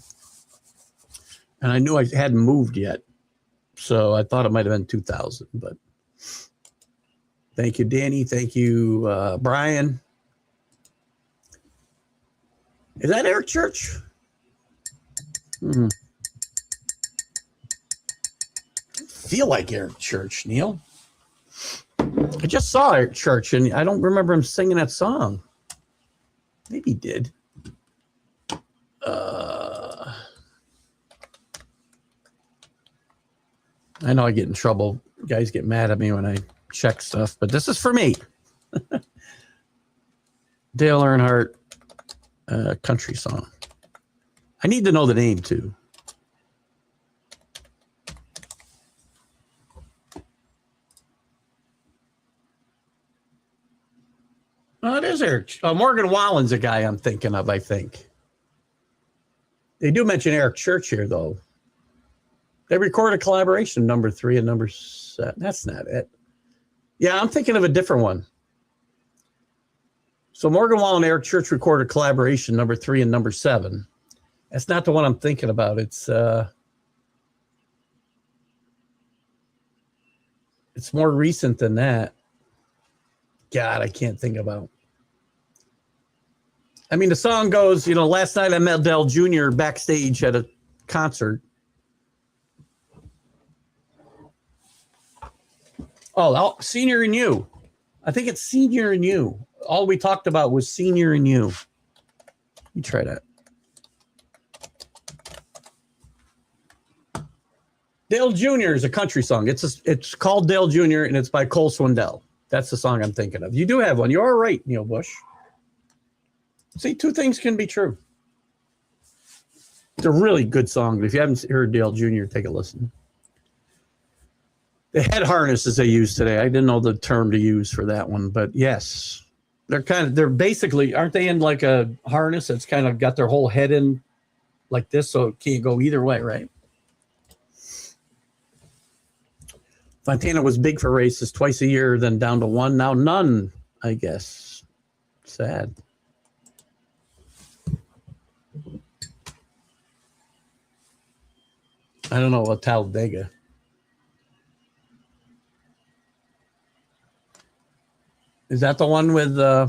And I knew I hadn't moved yet. So I thought it might have been 2000. But thank you, Danny. Thank you, Brian. Is that Eric Church? I feel like Eric Church, Neil. I just saw Eric Church, and I don't remember him singing that song. Maybe he did. I know I get in trouble. Guys get mad at me when I check stuff, but this is for me. Dale Earnhardt, country song. I need to know the name, too. Oh, it is Eric. Morgan Wallen's a guy I'm thinking of, I think. They do mention Eric Church here, though. They recorded a collaboration, number 3 and number 7. That's not it. Yeah, I'm thinking of a different one. So Morgan Wallen and Eric Church recorded a collaboration, number 3 and number 7. That's not the one I'm thinking about. It's more recent than that. God, I can't think about. I mean, the song goes, last night I met Dell Jr. backstage at a concert. Oh, Senior and You. I think it's Senior and You. All we talked about was Senior and You. You try that. Dale Jr. is a country song. It's called Dale Jr. and it's by Cole Swindell. That's the song I'm thinking of. You do have one. You are right, Neil Bush. See, two things can be true. It's a really good song. If you haven't heard Dale Jr., take a listen. The head harnesses they use today. I didn't know the term to use for that one, but yes, they're basically, aren't they in like a harness that's kind of got their whole head in like this, so it can't go either way, right? Fontana was big for races, twice a year, then down to one, now none, I guess. Sad. I don't know about Talladega. Is that the one with, I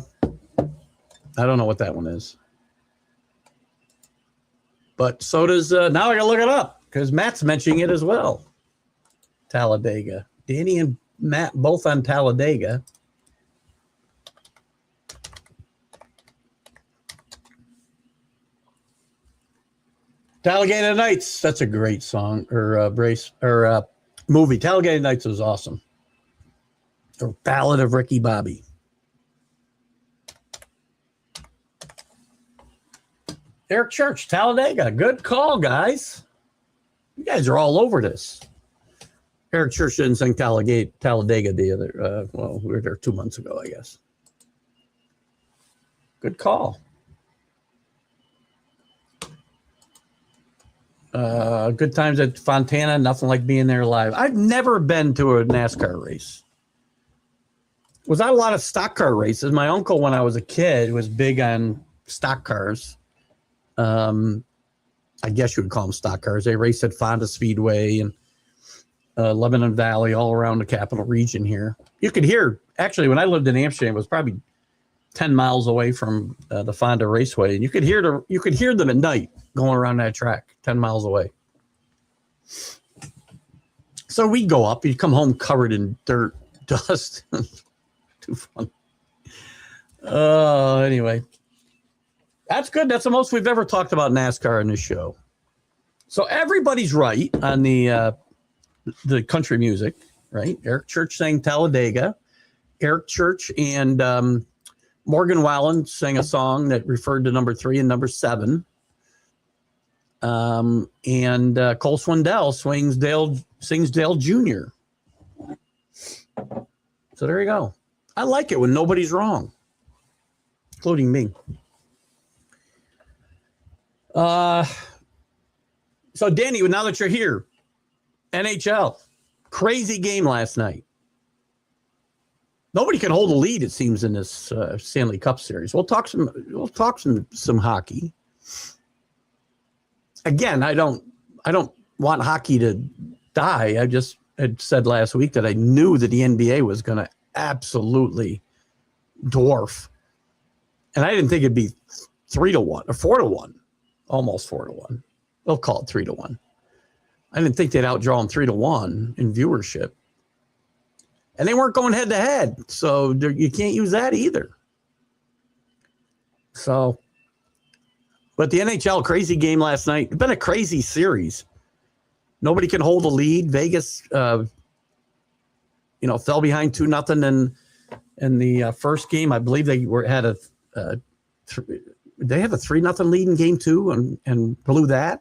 don't know what that one is. But so does, now I gotta look it up because Matt's mentioning it as well. Talladega. Danny and Matt both on Talladega. Talladega Nights. That's a great song or movie. Talladega Nights was awesome. The Ballad of Ricky Bobby. Eric Church, Talladega. Good call, guys. You guys are all over this. Eric Church didn't sing Talladega the other, we were there 2 months ago, I guess. Good call. Good times at Fontana, nothing like being there live. I've never been to a NASCAR race. Was not a lot of stock car races. My uncle, when I was a kid, was big on stock cars. I guess you would call them stock cars. They raced at Fonda Speedway and Lebanon Valley, all around the capital region here. You could hear, actually, when I lived in Amsterdam, it was probably 10 miles away from the Fonda Raceway, and you could hear them at night going around that track 10 miles away. So we'd go up, you'd come home covered in dirt, dust. Too fun. Anyway, that's good. That's the most we've ever talked about NASCAR in this show. So everybody's right on the country music, right? Eric Church sang Talladega. Eric Church and Morgan Wallen sang a song that referred to number 3 and number 7. And Cole Swindell sings Dale Jr. So there you go. I like it when nobody's wrong, including me. So Danny, now that you're here, NHL, crazy game last night. Nobody can hold a lead, it seems, in this Stanley Cup series. We'll talk some hockey. Again, I don't want hockey to die. I just had said last week that I knew that the NBA was going to absolutely dwarf, and I didn't think it'd be 3-1 or 4-1, almost 4-1. They'll call it 3-1. I didn't think they'd outdraw them 3-1 in viewership. And they weren't going head to head, so you can't use that either. So, but the NHL crazy game last night, it's been a crazy series. Nobody can hold a lead. Vegas, fell behind 2-0 in the first game. I believe they had a 3-0 lead in game 2 and blew that.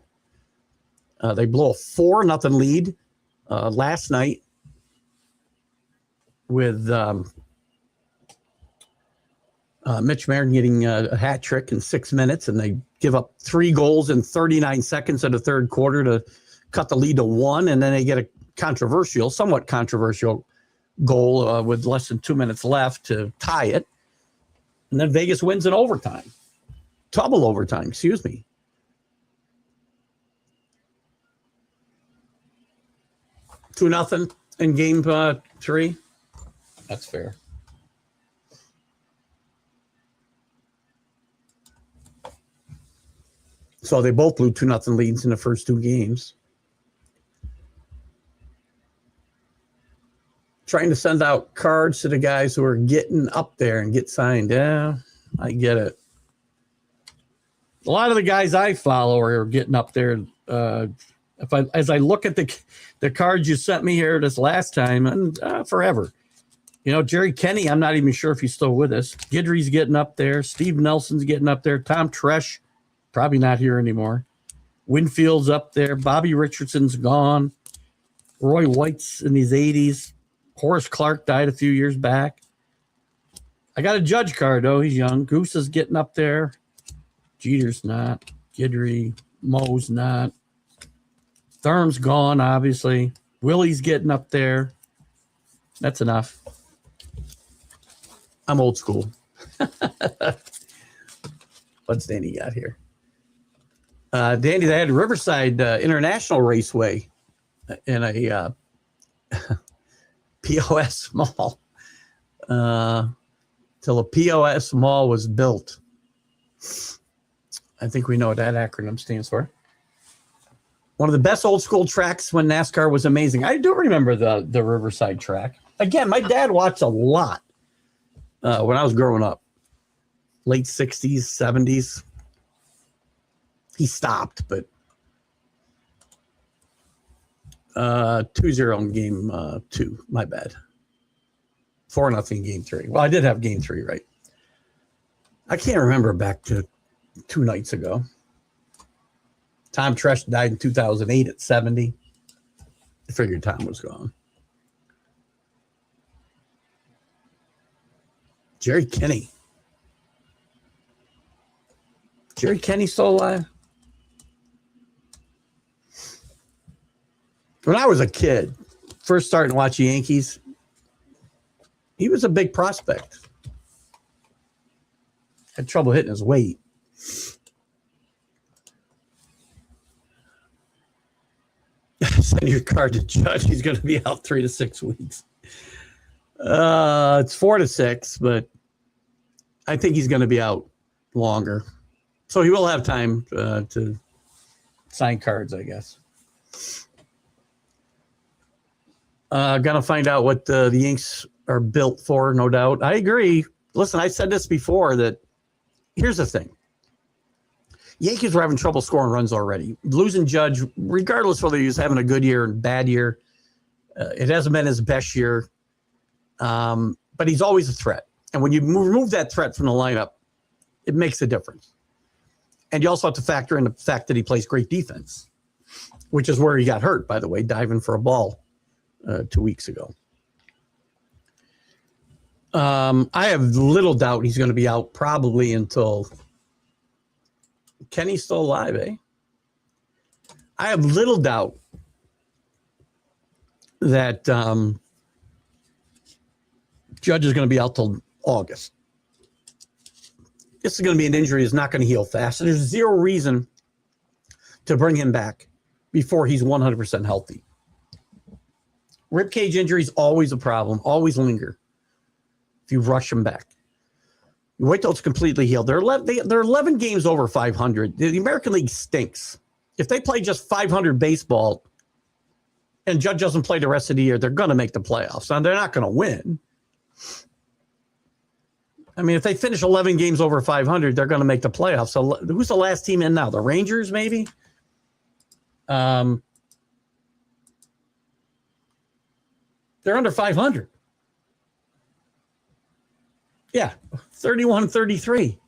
They blew a 4-0 lead last night with Mitch Martin getting a hat trick in 6 minutes, and they give up 3 goals in 39 seconds of the third quarter to cut the lead to 1, and then they get a somewhat controversial goal with less than 2 minutes left to tie it, and then Vegas wins in double overtime, excuse me. Two nothing in game 3. That's fair. So they both blew 2-0 leads in the first 2 games. Trying to send out cards to the guys who are getting up there and get signed. Yeah, I get it. A lot of the guys I follow are getting up there. As I look at the cards you sent me here this last time, and forever. Jerry Kenny, I'm not even sure if he's still with us. Guidry's getting up there. Steve Nelson's getting up there. Tom Tresh, probably not here anymore. Winfield's up there. Bobby Richardson's gone. Roy White's in his 80s. Horace Clark died a few years back. I got a Judge card, though. He's young. Goose is getting up there. Jeter's not. Guidry. Moe's not. Thurm's gone, obviously. Willie's getting up there. That's enough. I'm old school. What's Danny got here? Danny, they had Riverside International Raceway in a POS mall till a POS mall was built. I think we know what that acronym stands for. One of the best old school tracks when NASCAR was amazing. I do remember the Riverside track. Again, my dad watched a lot when I was growing up. Late 60s, 70s. He stopped, but 2-0 in game 2. My bad. 4-0 game 3. Well, I did have game 3, right? I can't remember back to 2 nights ago. Tom Tresh died in 2008 at 70. I figured Tom was gone. Jerry Kenny. Jerry Kenny still alive? When I was a kid, first starting to watch the Yankees, he was a big prospect. Had trouble hitting his weight. Send your card to Judge. He's going to be out 3 to 6 weeks. It's 4 to 6, but I think he's going to be out longer. So he will have time to sign cards, I guess. Going to find out what the Yanks are built for, no doubt. I agree. Listen, I said this before that here's the thing. Yankees were having trouble scoring runs already. Losing Judge, regardless whether he was having a good year or bad year, it hasn't been his best year. But he's always a threat. And when you remove that threat from the lineup, it makes a difference. And you also have to factor in the fact that he plays great defense, which is where he got hurt, by the way, diving for a ball 2 weeks ago. I have little doubt he's going to be out probably until Kenny's still alive, eh? I have little doubt that Judge is going to be out till August. This is going to be an injury that's not going to heal fast. And there's zero reason to bring him back before he's 100% healthy. Ribcage injuries always a problem, always linger if you rush him back. You wait till it's completely healed. They're 11 games over 500. The American League stinks. If they play just 500 baseball and Judge doesn't play the rest of the year, they're going to make the playoffs. Now, they're not going to win. I mean, if they finish 11 games over 500, they're going to make the playoffs. So who's the last team in now? The Rangers, maybe? They're under 500. Yeah, 31-33.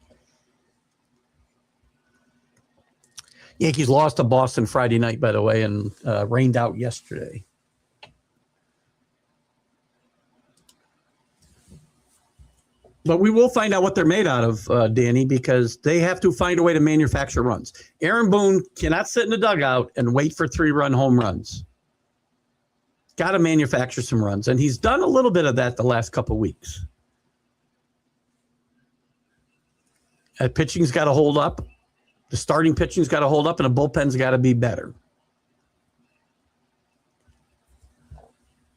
Yankees lost to Boston Friday night, by the way, and rained out yesterday. But we will find out what they're made out of, Danny, because they have to find a way to manufacture runs. Aaron Boone cannot sit in the dugout and wait for 3-run home runs. Got to manufacture some runs, and he's done a little bit of that the last couple of weeks. Pitching's got to hold up. The starting pitching's got to hold up, and the bullpen's got to be better.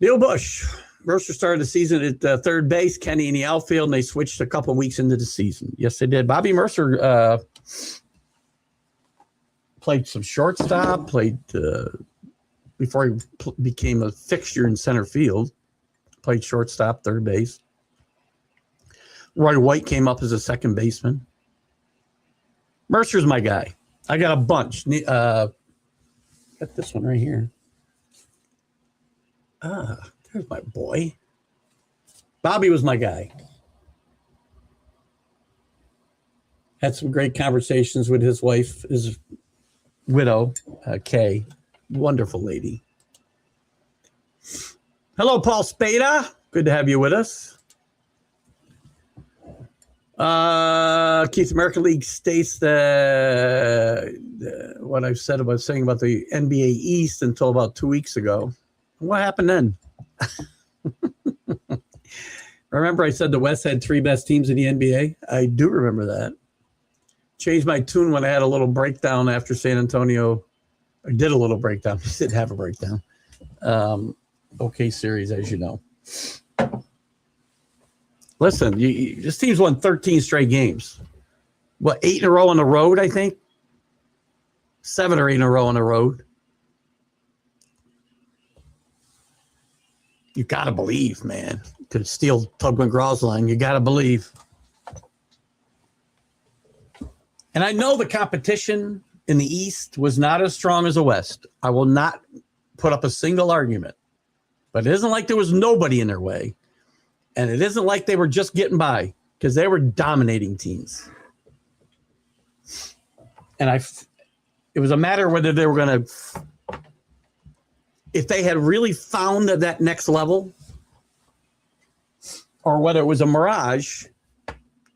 Neil Bush. Mercer started the season at third base, Kenny in the outfield, and they switched a couple of weeks into the season. Yes, they did. Bobby Mercer played some shortstop, played before he became a fixture in center field, played shortstop, third base. Roy White came up as a second baseman. Mercer's my guy. I got a bunch. Got this one right here. There's my boy. Bobby was my guy. Had some great conversations with his wife, his widow, Kay. Wonderful lady. Hello, Paul Spada. Good to have you with us. Keith, American League states that what I've said about saying about the NBA East until about 2 weeks ago. What happened then? Remember I said the West had 3 best teams in the NBA? I do remember that. Changed my tune when I had a little breakdown after San Antonio. I did a little breakdown. I did have a breakdown. Okay series, as you know. Listen, this team's won 13 straight games. What, 8 in a row on the road, I think? 7 or 8 in a row on the road. You got to believe, man. To steal Tug McGraw's line, you got to believe. And I know the competition in the East was not as strong as the West. I will not put up a single argument. But it isn't like there was nobody in their way. And it isn't like they were just getting by, because they were dominating teams. And it was a matter of whether they were going to, if they had really found that next level, or whether it was a mirage.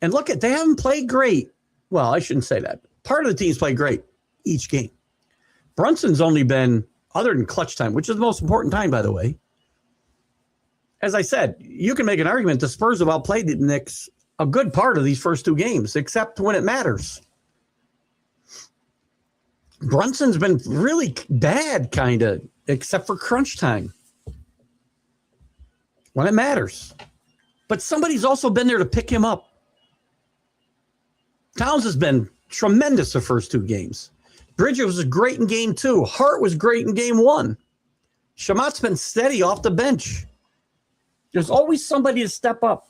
And look, they haven't played great. Well, I shouldn't say that. Part of the teams played great each game. Brunson's only been, other than clutch time, which is the most important time, by the way. As I said, you can make an argument the Spurs have outplayed the Knicks a good part of these first 2 games, except when it matters. Brunson's been really bad, kind of, except for crunch time. When it matters. But somebody's also been there to pick him up. Towns has been tremendous the first 2 games. Bridges was great in game 2. Hart was great in game 1. Shamat's been steady off the bench. There's always somebody to step up.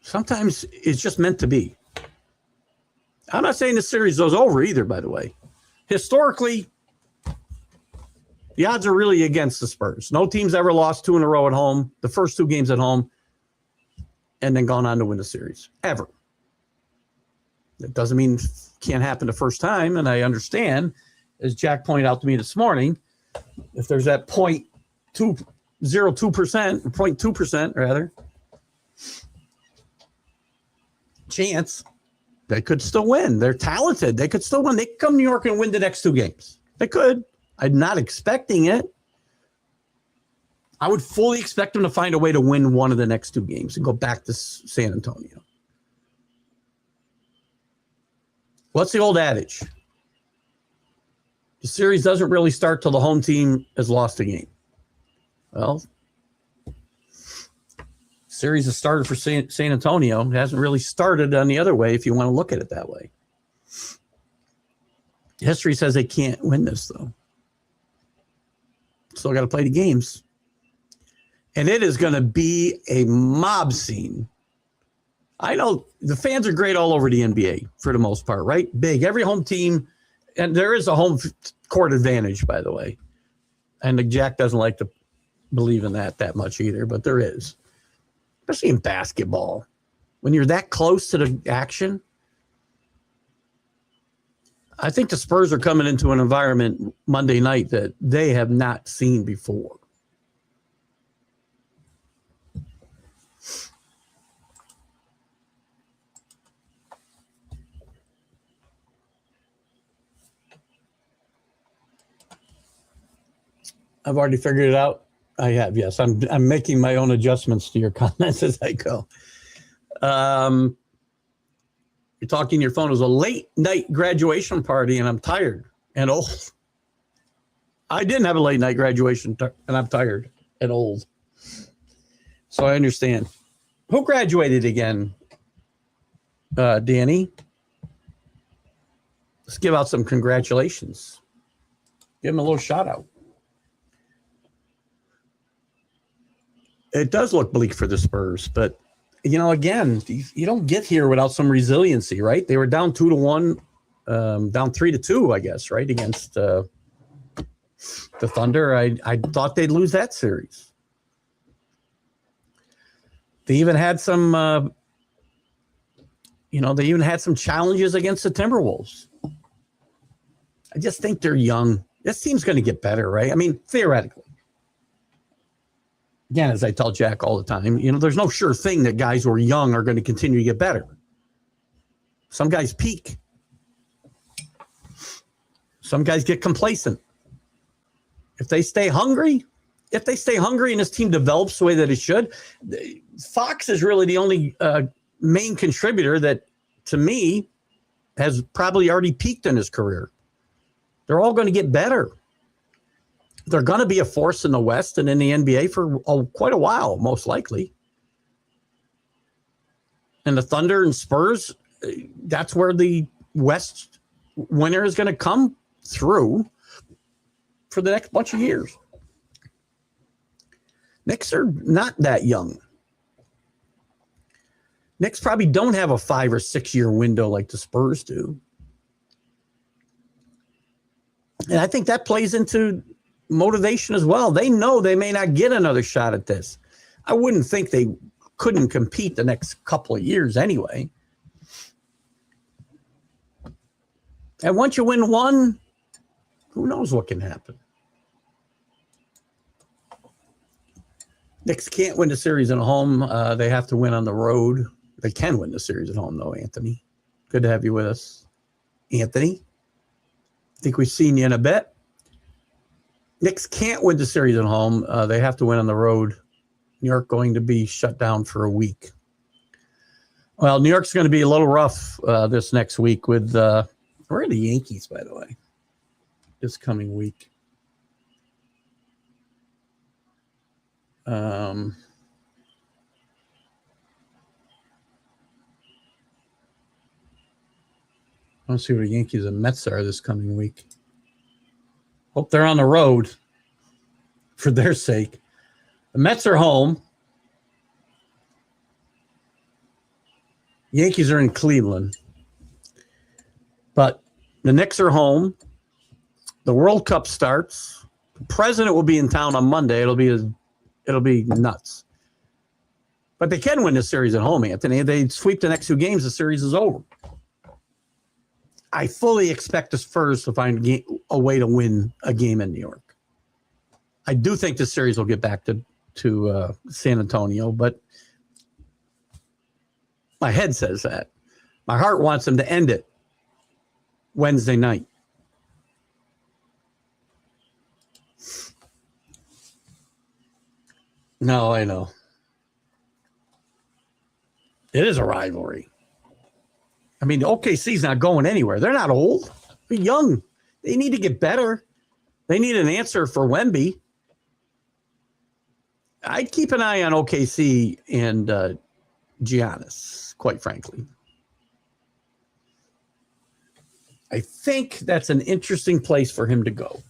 Sometimes it's just meant to be. I'm not saying the series goes over either, by the way. Historically, the odds are really against the Spurs. No team's ever lost 2 in a row at home, the first 2 games at home, and then gone on to win the series. Ever. That doesn't mean it can't happen the first time, and I understand, as Jack pointed out to me this morning, if there's that 0.02%, 0.2% rather, chance, They could still win. They're talented. They could still win. They could come to New York and win the next 2 games. They could. I'm not expecting it. I would fully expect them to find a way to win one of the next 2 games and go back to San Antonio. What's the old adage? The series doesn't really start till the home team has lost a game. Well, series has started for San Antonio. It hasn't really started on the other way if you want to look at it that way. History says they can't win this, though. Still got to play the games. And it is going to be a mob scene. I know the fans are great all over the NBA for the most part, right? Big. Every home team, and there is a home court advantage, by the way. And Jack doesn't like to believe in that much either, but there is. Especially in basketball. When you're that close to the action, I think the Spurs are coming into an environment Monday night that they have not seen before. I've already figured it out. I have, yes. I'm making my own adjustments to your comments as I go. You're talking on your phone. It was a late night graduation party, and I'm tired and old. I didn't have a late night graduation, and I'm tired and old. So I understand. Who graduated again, Danny? Let's give out some congratulations. Give him a little shout out. It does look bleak for the Spurs, but, you know, again, you don't get here without some resiliency, right? They were down 2-1, down 3-2, I guess, right, against the Thunder. I thought they'd lose that series. They even had some, they even had some challenges against the Timberwolves. I just think they're young. This team's going to get better, right? I mean, theoretically. Again, as I tell Jack all the time, there's no sure thing that guys who are young are going to continue to get better. Some guys peak. Some guys get complacent. If they stay hungry and this team develops the way that it should, Fox is really the only main contributor that, to me, has probably already peaked in his career. They're all going to get better. They're going to be a force in the West and in the NBA for quite a while, most likely. And the Thunder and Spurs, that's where the West winner is going to come through for the next bunch of years. Knicks are not that young. Knicks probably don't have a 5 or 6 year window like the Spurs do. And I think that plays into motivation as well. They know they may not get another shot at this. I wouldn't think they couldn't compete the next couple of years anyway. And once you win one, who knows what can happen. Knicks can't win the series at home. They have to win on the road. They can win the series at home, though, Anthony. Good to have you with us. Anthony, I think we've seen you in a bit. Knicks can't win the series at home. They have to win on the road. New York going to be shut down for a week. Well, New York's going to be a little rough this next week with where are the Yankees, by the way, this coming week? Let's see where the Yankees and Mets are this coming week. Hope they're on the road for their sake. The Mets are home. Yankees are in Cleveland. But the Knicks are home. The World Cup starts. The president will be in town on Monday. It'll be nuts. But they can win this series at home, Anthony. If they sweep the next 2 games, the series is over. I fully expect the Spurs to find a way to win a game in New York. I do think this series will get back to San Antonio, but my head says that. My heart wants them to end it Wednesday night. No, I know. It is a rivalry. I mean, OKC's not going anywhere. They're not old. They're young. They need to get better. They need an answer for Wemby. I'd keep an eye on OKC and Giannis, quite frankly. I think that's an interesting place for him to go.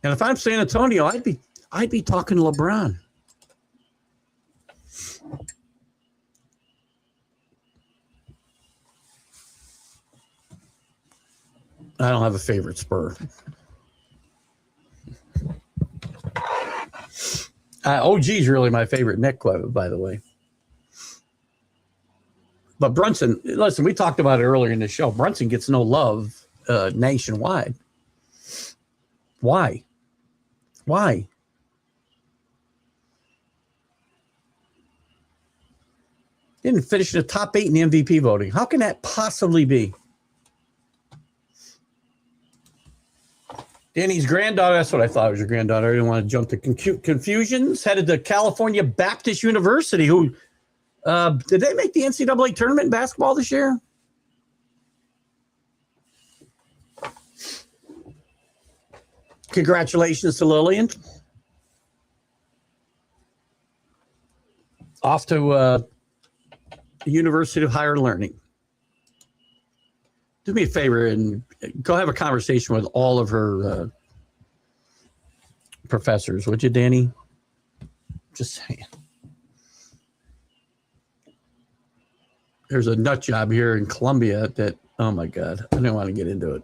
And if I'm San Antonio, I'd be talking to LeBron. I don't have a favorite Spur. OG's really my favorite Knick, by the way. But Brunson, listen, we talked about it earlier in the show. Brunson gets no love nationwide. Why? Didn't finish in the top 8 in the MVP voting. How can that possibly be? Danny's granddaughter, that's what I thought was your granddaughter. I didn't want to jump to confusions. Headed to California Baptist University, who did they make the NCAA tournament in basketball this year? Congratulations to Lillian. Off to University of Higher Learning. Do me a favor and go have a conversation with all of her professors, would you, Danny? Just saying. There's a nut job here in Columbia that, oh my God, I didn't want to get into it.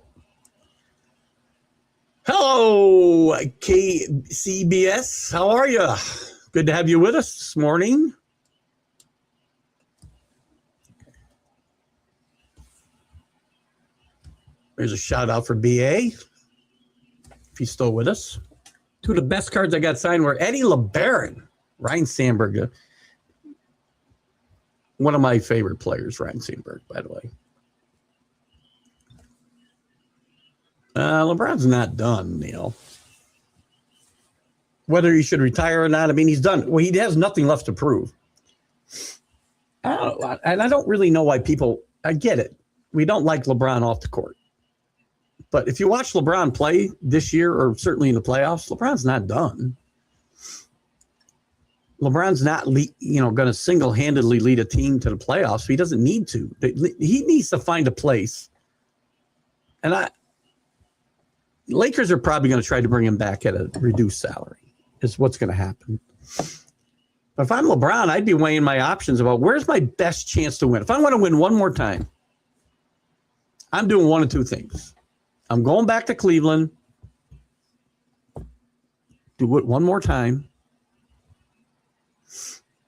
Hello, KCBS. How are you? Good to have you with us this morning. There's a shout out for BA, if he's still with us. Two of the best cards I got signed were Eddie LeBaron, Ryan Sandberg. One of my favorite players, Ryan Sandberg, by the way. LeBron's not done, Neil. Whether he should retire or not, I mean, he's done. Well, he has nothing left to prove. And I don't really know why people, I get it. We don't like LeBron off the court. But if you watch LeBron play this year, or certainly in the playoffs, LeBron's not done. LeBron's not, going to single-handedly lead a team to the playoffs. He doesn't need to. He needs to find a place. And Lakers are probably going to try to bring him back at a reduced salary. Is what's going to happen. But if I'm LeBron, I'd be weighing my options about where's my best chance to win. If I want to win one more time, I'm doing one of two things. I'm going back to Cleveland, do it one more time,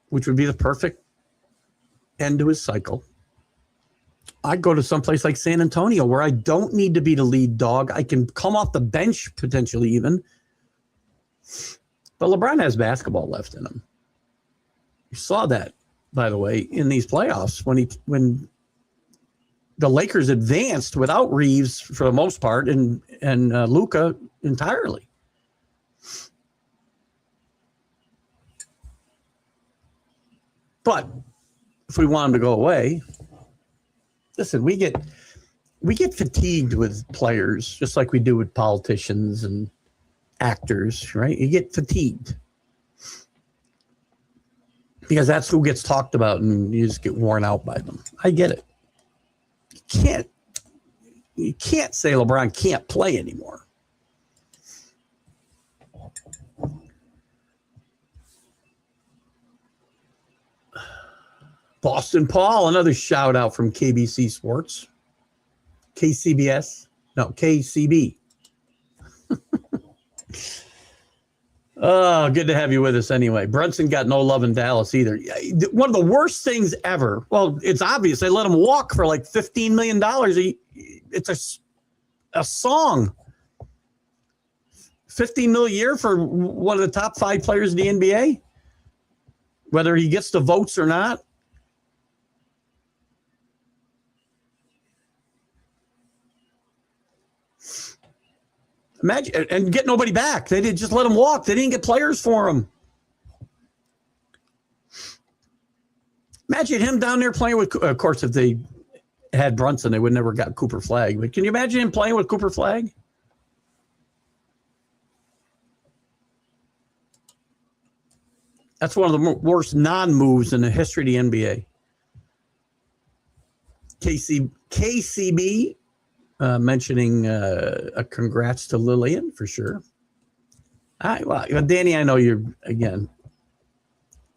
which would be the perfect end to his cycle. I'd go to someplace like San Antonio where I don't need to be the lead dog. I can come off the bench potentially even. But LeBron has basketball left in him. You saw that, by the way, in these playoffs when the Lakers advanced without Reeves for the most part and Luka entirely. But if we want him to go away, listen, we get fatigued with players just like we do with politicians and actors, right? You get fatigued because that's who gets talked about and you just get worn out by them. I get it. You can't say LeBron can't play anymore. Boston Paul, another shout out from KBC Sports. KCBS. No, KCB. Oh, good to have you with us anyway. Brunson got no love in Dallas either. One of the worst things ever. Well, it's obvious. They let him walk for like $15 million. It's a song. $15 million a year for one of the top 5 players in the NBA. whether he gets the votes or not. Imagine, and get nobody back. They didn't just let him walk. They didn't get players for him. Imagine him down there playing with, of course, if they had Brunson, they would never got Cooper Flagg. But can you imagine him playing with Cooper Flagg? That's one of the worst non-moves in the history of the NBA. KCB mentioning a congrats to Lillian for sure. Well, Danny, I know you're, again,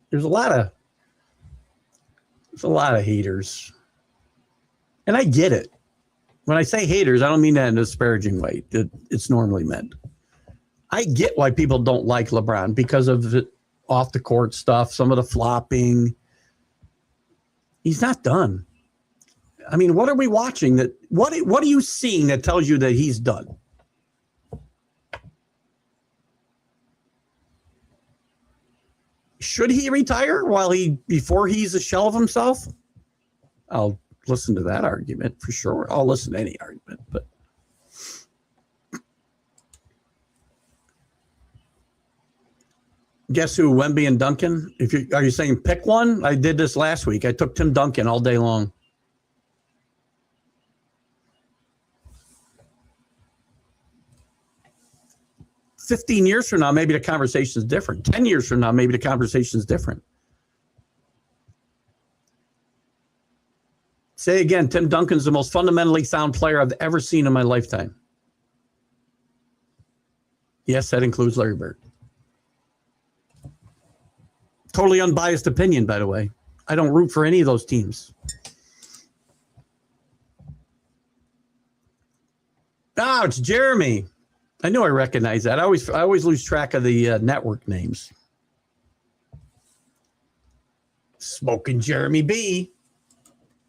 there's a lot of haters. And I get it. When I say haters, I don't mean that in a disparaging way. It's normally meant. I get why people don't like LeBron because of the off the court stuff, some of the flopping. He's not done. I mean, what are we watching that what are you seeing that tells you that he's done? Should he retire before he's a shell of himself? I'll listen to that argument for sure. I'll listen to any argument, but guess who? Wemby and Duncan. Are you saying pick one? I did this last week. I took Tim Duncan all day long. $15 years from now, maybe the conversation is different. 10 years from now, maybe the conversation is different. Say again, Tim Duncan's the most fundamentally sound player I've ever seen in my lifetime. Yes, that includes Larry Bird. Totally unbiased opinion, by the way. I don't root for any of those teams. Oh, it's Jeremy. I knew I recognized that. I always lose track of the network names. Smoking Jeremy B.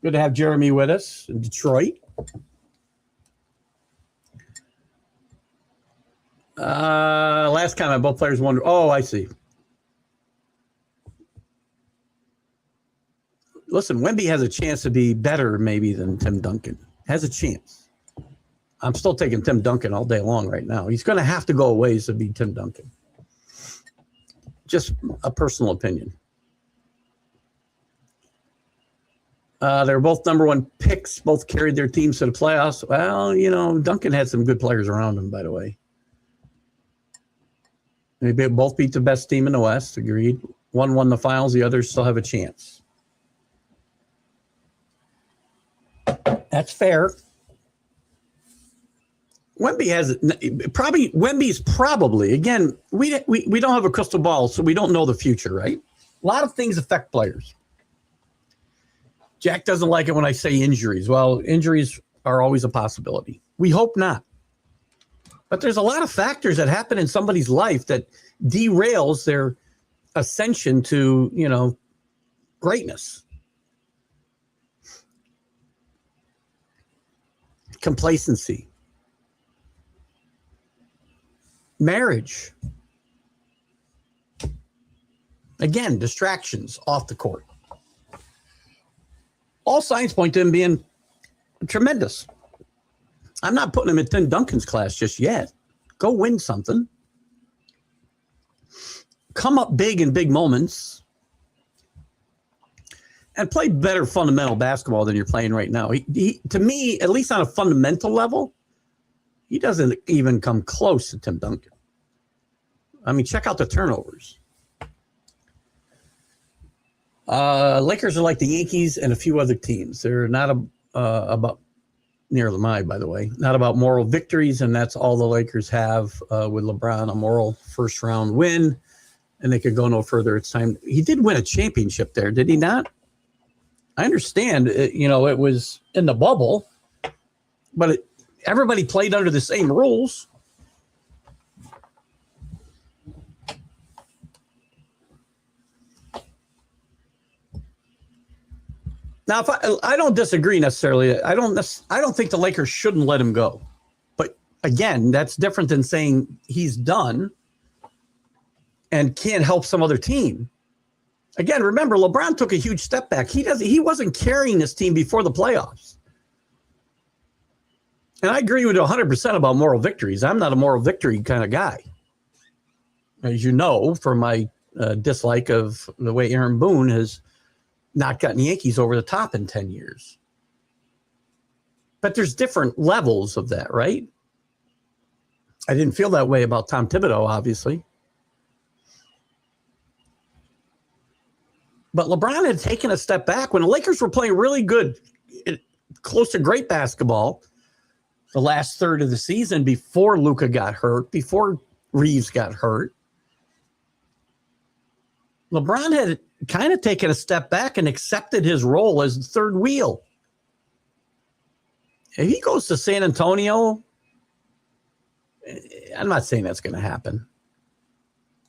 Good to have Jeremy with us in Detroit. Last comment, both players wonder. Oh, I see. Listen, Wemby has a chance to be better maybe than Tim Duncan. Has a chance. I'm still taking Tim Duncan all day long right now. He's going to have to go a ways to beat Tim Duncan. Just a personal opinion. They're both number one picks, both carried their teams to the playoffs. Well, Duncan had some good players around him, by the way. They both beat the best team in the West, agreed. One won the finals, the others still have a chance. That's fair. Wemby's probably, again, we don't have a crystal ball, so we don't know the future, right? A lot of things affect players. Jack doesn't like it when I say injuries. Well, injuries are always a possibility. We hope not. But there's a lot of factors that happen in somebody's life that derails their ascension to, greatness. Complacency. Marriage. Again, distractions off the court. All signs point to him being tremendous. I'm not putting him in Tim Duncan's class just yet. Go win something. Come up big in big moments. And play better fundamental basketball than you're playing right now. He, to me, at least on a fundamental level, he doesn't even come close to Tim Duncan. I mean, check out the turnovers. Lakers are like the Yankees and a few other teams. They're not about, near Lamai, by the way, not about moral victories, and that's all the Lakers have with LeBron, a moral first-round win, and they could go no further. It's time. He did win a championship there, did he not? I understand, it was in the bubble, but everybody played under the same rules. Now, if I don't disagree necessarily. I don't think the Lakers shouldn't let him go. But again, that's different than saying he's done and can't help some other team. Again, remember, LeBron took a huge step back. He wasn't carrying this team before the playoffs. And I agree with you 100% about moral victories. I'm not a moral victory kind of guy. As you know, from my dislike of the way Aaron Boone has not gotten the Yankees over the top in 10 years. But there's different levels of that, right? I didn't feel that way about Tom Thibodeau, obviously. But LeBron had taken a step back when the Lakers were playing really good, close to great basketball the last third of the season before Luka got hurt, before Reeves got hurt. LeBron had kind of taken a step back and accepted his role as the third wheel. If he goes to San Antonio, I'm not saying that's going to happen.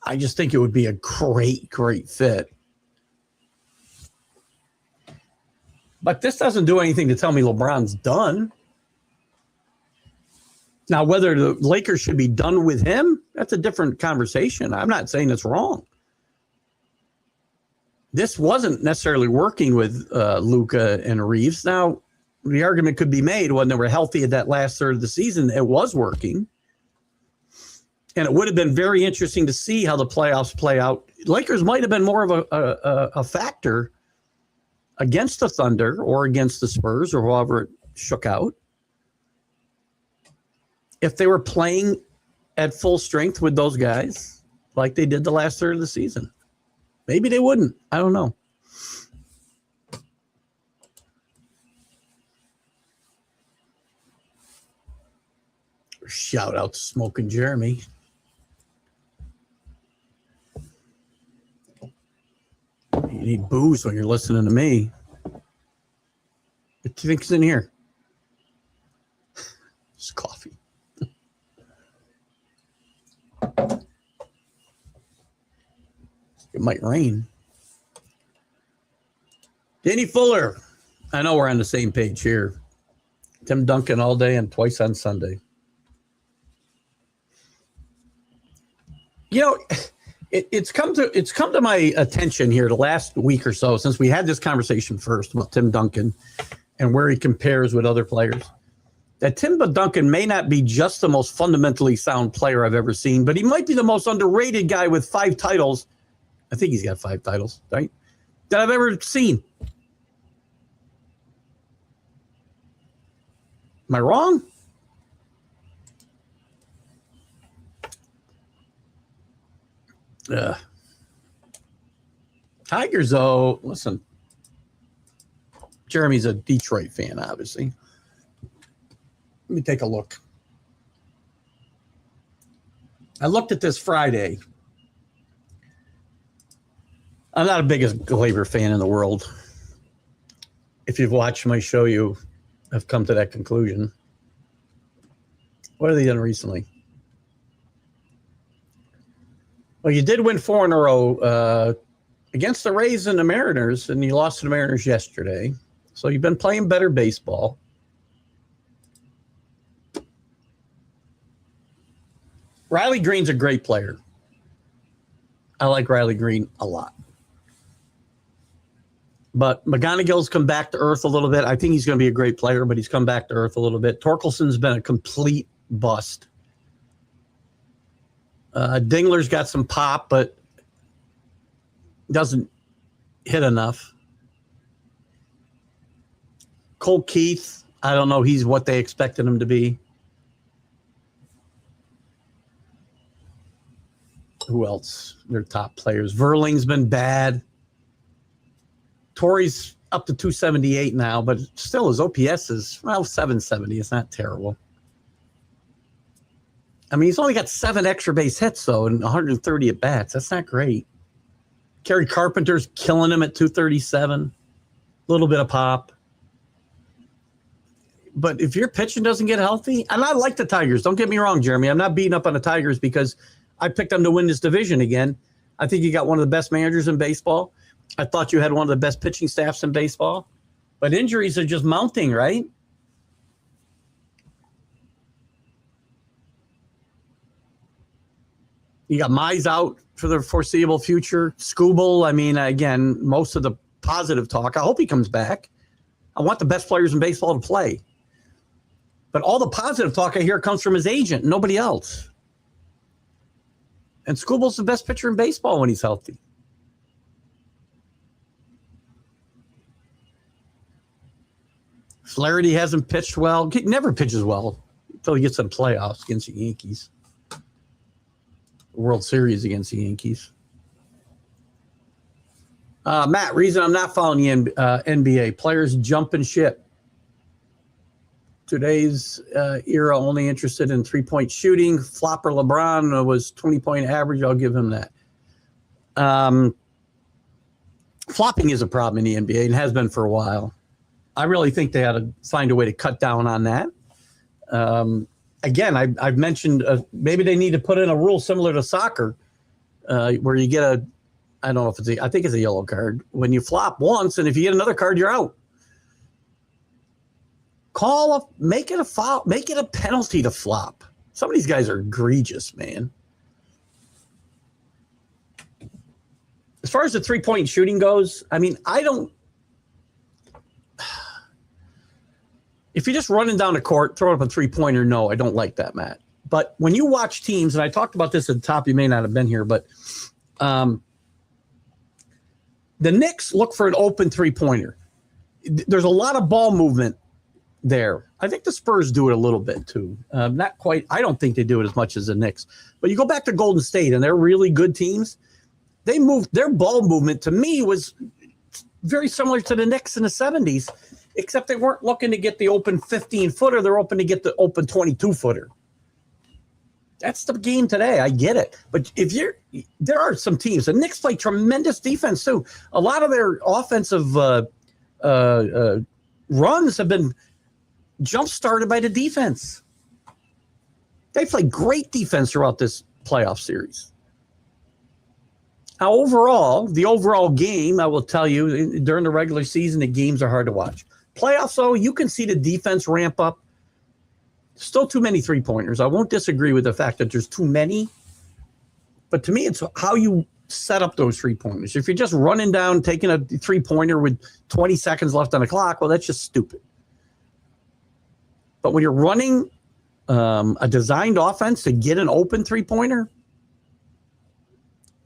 I just think it would be a great, great fit. But this doesn't do anything to tell me LeBron's done. Now, whether the Lakers should be done with him, that's a different conversation. I'm not saying it's wrong. This wasn't necessarily working with Luka and Reeves. Now, the argument could be made when they were healthy at that last third of the season, it was working. And it would have been very interesting to see how the playoffs play out. Lakers might have been more of a factor against the Thunder or against the Spurs or however it shook out if they were playing at full strength with those guys like they did the last third of the season. Maybe they wouldn't. I don't know. Shout out to Smoking Jeremy. You need booze when you're listening to me. What do you think's in here? It's coffee. It might rain. Danny Fuller. I know we're on the same page here. Tim Duncan all day and twice on Sunday. You know, it's come to my attention here the last week or so since we had this conversation first about Tim Duncan and where he compares with other players. That Tim Duncan may not be just the most fundamentally sound player I've ever seen, but he might be the most underrated guy with 5 titles. I think he's got 5 titles, right? That I've ever seen. Am I wrong? Tigers, though, listen. Jeremy's a Detroit fan, obviously. Let me take a look. I looked at this Friday. I'm not the biggest Glaber fan in the world. If you've watched my show, you have come to that conclusion. What have they done recently? Well, you did win 4 in a row against the Rays and the Mariners, and you lost to the Mariners yesterday. So you've been playing better baseball. Riley Green's a great player. I like Riley Green a lot. But McGonagall's come back to earth a little bit. I think he's going to be a great player, but he's come back to earth a little bit. Torkelson's been a complete bust. Dingler's got some pop, but doesn't hit enough. Cole Keith, I don't know. He's what they expected him to be. Who else? Their top players. Verling's been bad. Torrey's up to 278 now, but still his OPS is, 770. It's not terrible. I mean, he's only got 7 extra base hits, though, and 130 at bats. That's not great. Kerry Carpenter's killing him at 237. A little bit of pop. But if your pitching doesn't get healthy, and I like the Tigers. Don't get me wrong, Jeremy. I'm not beating up on the Tigers because I picked them to win this division again. I think you got one of the best managers in baseball. I thought you had one of the best pitching staffs in baseball. But injuries are just mounting, right? You got Mize out for the foreseeable future. Skubal, I mean, again, most of the positive talk. I hope he comes back. I want the best players in baseball to play. But all the positive talk I hear comes from his agent, nobody else. And Skubal's the best pitcher in baseball when he's healthy. Flaherty hasn't pitched well. He never pitches well until he gets to the playoffs against the Yankees. World Series against the Yankees. Matt, reason I'm not following the NBA. Players jumping ship. Today's era only interested in three-point shooting. Flopper LeBron was 20-point average. I'll give him that. Flopping is a problem in the NBA and has been for a while. I really think they ought to find a way to cut down on that. Again, I've mentioned maybe they need to put in a rule similar to soccer where you get I don't know if I think it's a yellow card when you flop once, and if you get another card, you're out. Make it a foul, make it a penalty to flop. Some of these guys are egregious, man. As far as the three-point shooting goes, I mean, if you're just running down the court, throw up a three-pointer, no, I don't like that, Matt. But when you watch teams, and I talked about this at the top, you may not have been here, but the Knicks look for an open three-pointer. There's a lot of ball movement there. I think the Spurs do it a little bit too. Not quite. I don't think they do it as much as the Knicks. But you go back to Golden State, and they're really good teams. They moved their ball movement to me was very similar to the Knicks in the 70s, except they weren't looking to get the open 15-footer. They're open to get the open 22-footer. That's the game today. I get it. But there are some teams. The Knicks play tremendous defense too. A lot of their offensive runs have been jump-started by the defense. They play great defense throughout this playoff series. Now, the overall game, I will tell you, during the regular season, the games are hard to watch. Playoffs, though, you can see the defense ramp up. Still too many three-pointers. I won't disagree with the fact that there's too many. But to me, it's how you set up those three-pointers. If you're just running down, taking a three-pointer with 20 seconds left on the clock, well, that's just stupid. But when you're running a designed offense to get an open three-pointer,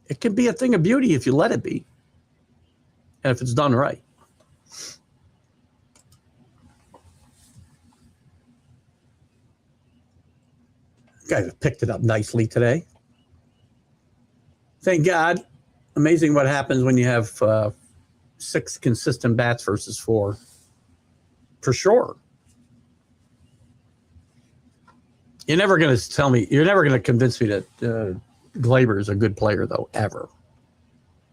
it can be a thing of beauty if you let it be. And if it's done right. Guys have picked it up nicely today. Thank God. Amazing what happens when you have 6 consistent bats versus 4. For sure. You're never going to convince me that Glaber is a good player, though, ever.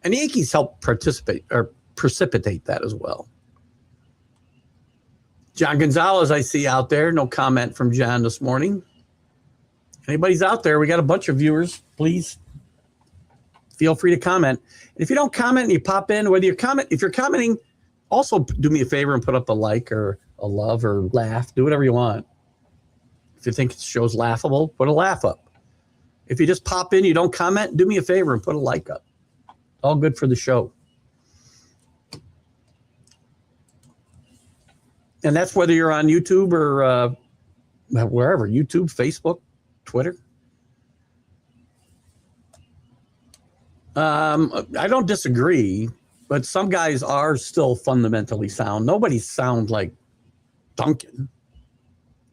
And the Yankees help precipitate that as well. John Gonzalez, I see out there. No comment from John this morning. Anybody's out there, we got a bunch of viewers. Please feel free to comment. And if you don't comment and you pop in, if you're commenting, also do me a favor and put up a like or a love or laugh. Do whatever you want. If you think the show's laughable, put a laugh up. If you just pop in, you don't comment, do me a favor and put a like up. All good for the show. And that's whether you're on YouTube or wherever, YouTube, Facebook, Twitter. I don't disagree, but some guys are still fundamentally sound. Nobody sound like Duncan.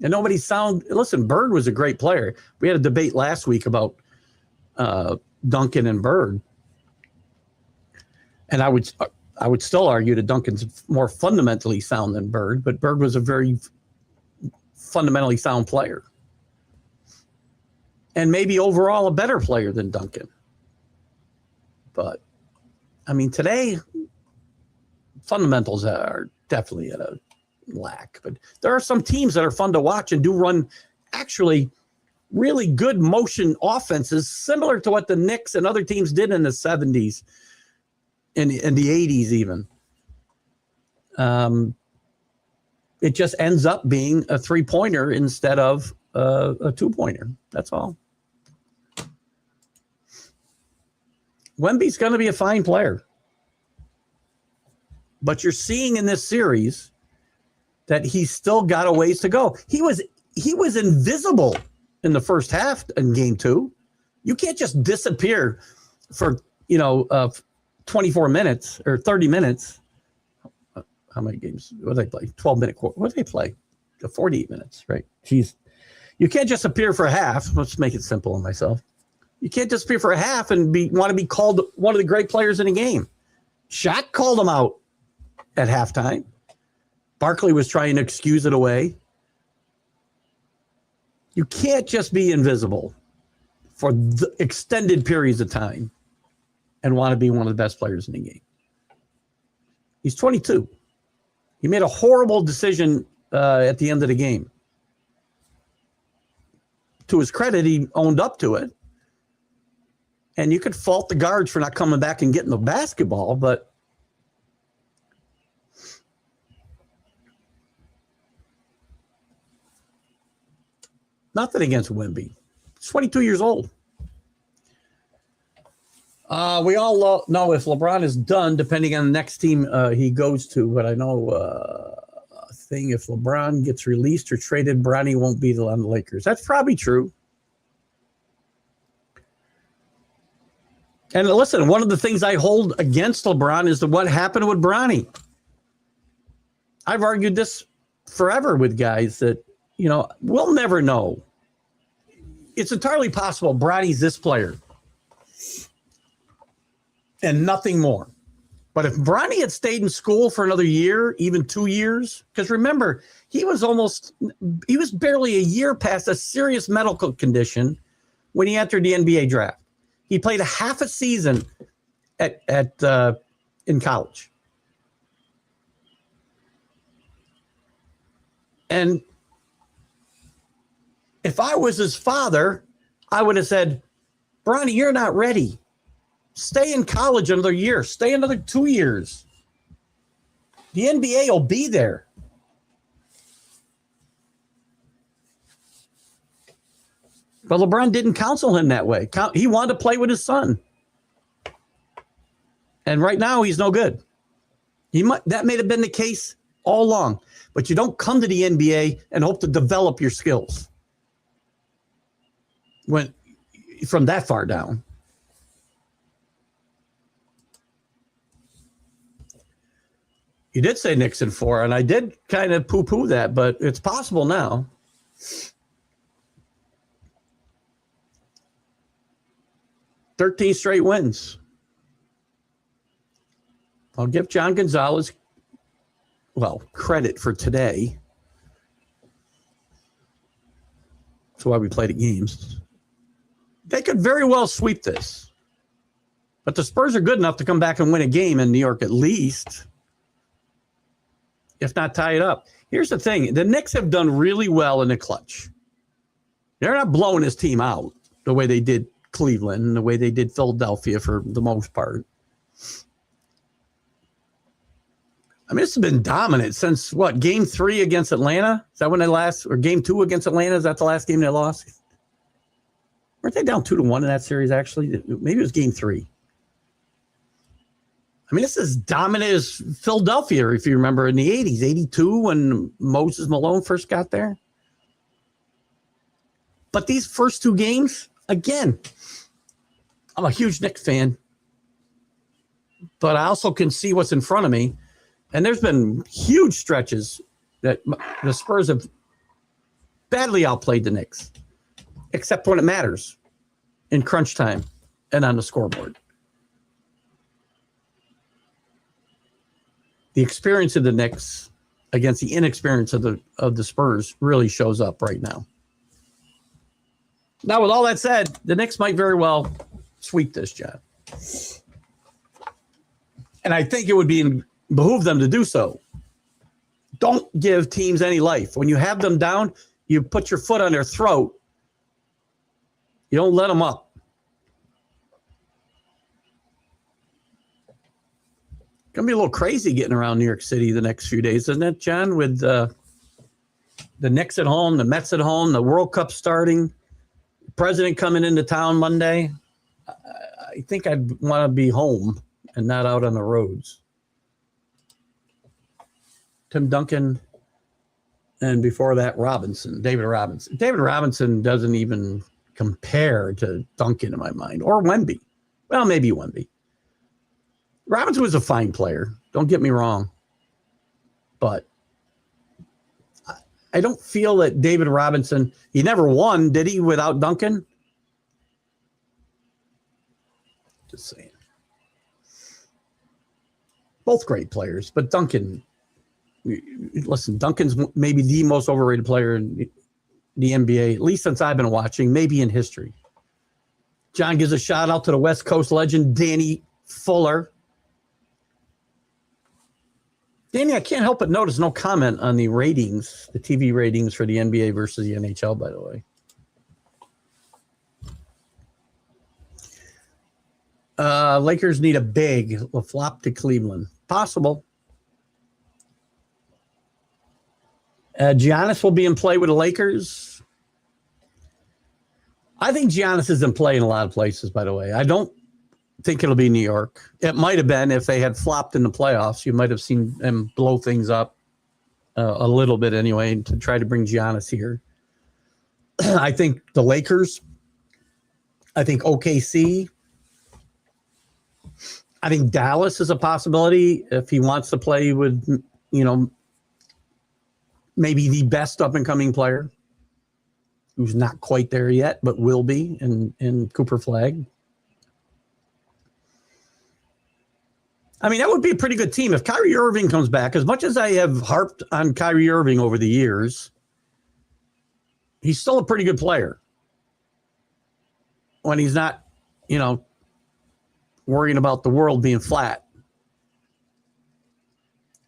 And listen, Bird was a great player. We had a debate last week about Duncan and Bird. And I would still argue that Duncan's more fundamentally sound than Bird, but Bird was a very fundamentally sound player. And maybe overall a better player than Duncan. But, I mean, today, fundamentals are definitely at a lack. But there are some teams that are fun to watch and do run actually really good motion offenses, similar to what the Knicks and other teams did in the 70s and the 80s even. It just ends up being a three-pointer instead of a two-pointer. That's all. Wemby's going to be a fine player. But you're seeing in this series that he's still got a ways to go. He was invisible in the first half in game 2. You can't just disappear for, 24 minutes or 30 minutes. How many games? What did they play? 12-minute quarter. What did they play? 48 minutes, right? Jeez. You can't just appear for a half. Let's make it simple on myself. You can't just appear for a half and want to be called one of the great players in a game. Shaq called him out at halftime. Barkley was trying to excuse it away. You can't just be invisible for the extended periods of time and want to be one of the best players in the game. He's 22. He made a horrible decision at the end of the game. To his credit, he owned up to it. And you could fault the guards for not coming back and getting the basketball, but nothing against Wemby. He's 22 years old. We all know if LeBron is done, depending on the next team he goes to. But I know a thing, if LeBron gets released or traded, Bronny won't be on the Lakers. That's probably true. And listen, one of the things I hold against LeBron is what happened with Bronny. I've argued this forever with guys that, we'll never know. It's entirely possible Bronny's this player and nothing more. But if Bronny had stayed in school for another year, even 2 years, because remember, he was barely a year past a serious medical condition when he entered the NBA draft. He played a half a season in college. And if I was his father, I would have said, Bronny, you're not ready. Stay in college another year. Stay another 2 years. The NBA will be there. But LeBron didn't counsel him that way. He wanted to play with his son. And right now, he's no good. That may have been the case all along. But you don't come to the NBA and hope to develop your skills from that far down. You did say Nixon 4, and I did kind of poo-poo that, but it's possible now. "13 straight wins." I'll give John Gonzalez, credit for today. That's why we play the games. They could very well sweep this. But the Spurs are good enough to come back and win a game in New York at least, if not tie it up. Here's the thing. The Knicks have done really well in the clutch. They're not blowing this team out the way they did Cleveland and the way they did Philadelphia for the most part. I mean, it's been dominant since game 3 against Atlanta? Is that when they last, or game 2 against Atlanta? Is that the last game they lost? Weren't they down 2-1 in that series, actually? Maybe it was game 3. I mean, this is dominant as Philadelphia, if you remember, in the 80s, 82, when Moses Malone first got there. But these first 2 games, again, I'm a huge Knicks fan, but I also can see what's in front of me. And there's been huge stretches that the Spurs have badly outplayed the Knicks, except when it matters in crunch time and on the scoreboard. The experience of the Knicks against the inexperience of the Spurs really shows up right now. Now, with all that said, the Knicks might very well sweep this, John. And I think it would behoove them to do so. Don't give teams any life. When you have them down, you put your foot on their throat. You don't let them up. Going to be a little crazy getting around New York City the next few days, isn't it, John? With the Knicks at home, the Mets at home, the World Cup starting, the president coming into town Monday. I think I'd want to be home and not out on the roads. Tim Duncan, and before that, David Robinson. David Robinson doesn't even compare to Duncan in my mind, or Wemby. Well, maybe Wemby. Robinson was a fine player. Don't get me wrong. But I don't feel that David Robinson, he never won, did he, without Duncan? Just saying. Both great players, but Duncan, listen, Duncan's maybe the most overrated player in the NBA, at least since I've been watching, maybe in history. John gives a shout out to the West Coast legend, Danny Fuller. Danny, I can't help but notice no comment on the ratings, the TV ratings for the NBA versus the NHL, by the way. Lakers need a big flop to Cleveland. Possible. Giannis will be in play with the Lakers. I think Giannis is in play in a lot of places, by the way. I don't think it'll be New York. It might have been if they had flopped in the playoffs. You might have seen them blow things up a little bit anyway to try to bring Giannis here. I think the Lakers. I think OKC. I think Dallas is a possibility if he wants to play with, maybe the best up-and-coming player who's not quite there yet, but will be in Cooper Flag. I mean, that would be a pretty good team. If Kyrie Irving comes back, as much as I have harped on Kyrie Irving over the years, he's still a pretty good player. When he's not, worrying about the world being flat.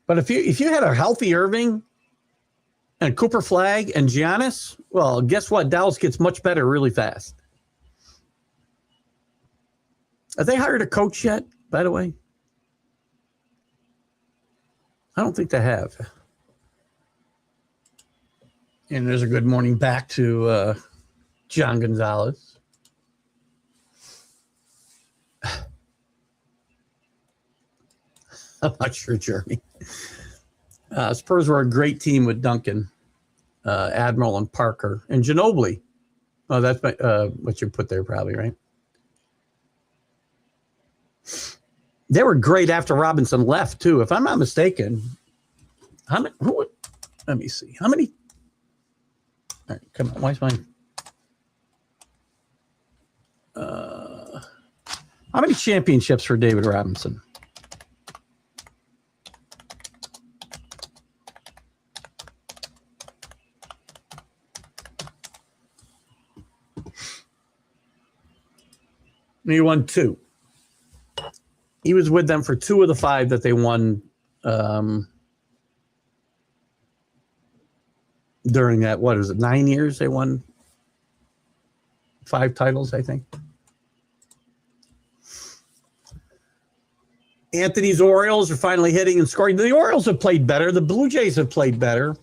But if you had a healthy Irving and Cooper Flag and Giannis, well, guess what? Dallas gets much better really fast. Have they hired a coach yet, by the way? I don't think they have. And there's a good morning back to John Gonzalez. I'm not sure, Jeremy. Spurs were a great team with Duncan, Admiral, and Parker, and Ginobili. Oh, that's what you put there, probably, right? They were great after Robinson left, too. If I'm not mistaken, let me see. How many? All right, come on. Why is mine? How many championships for David Robinson? He won 2. He was with them for 2 of the 5 that they won during that, 9 years they won 5 titles, I think. Anthony's Orioles are finally hitting and scoring. The Orioles have played better. The Blue Jays have played better.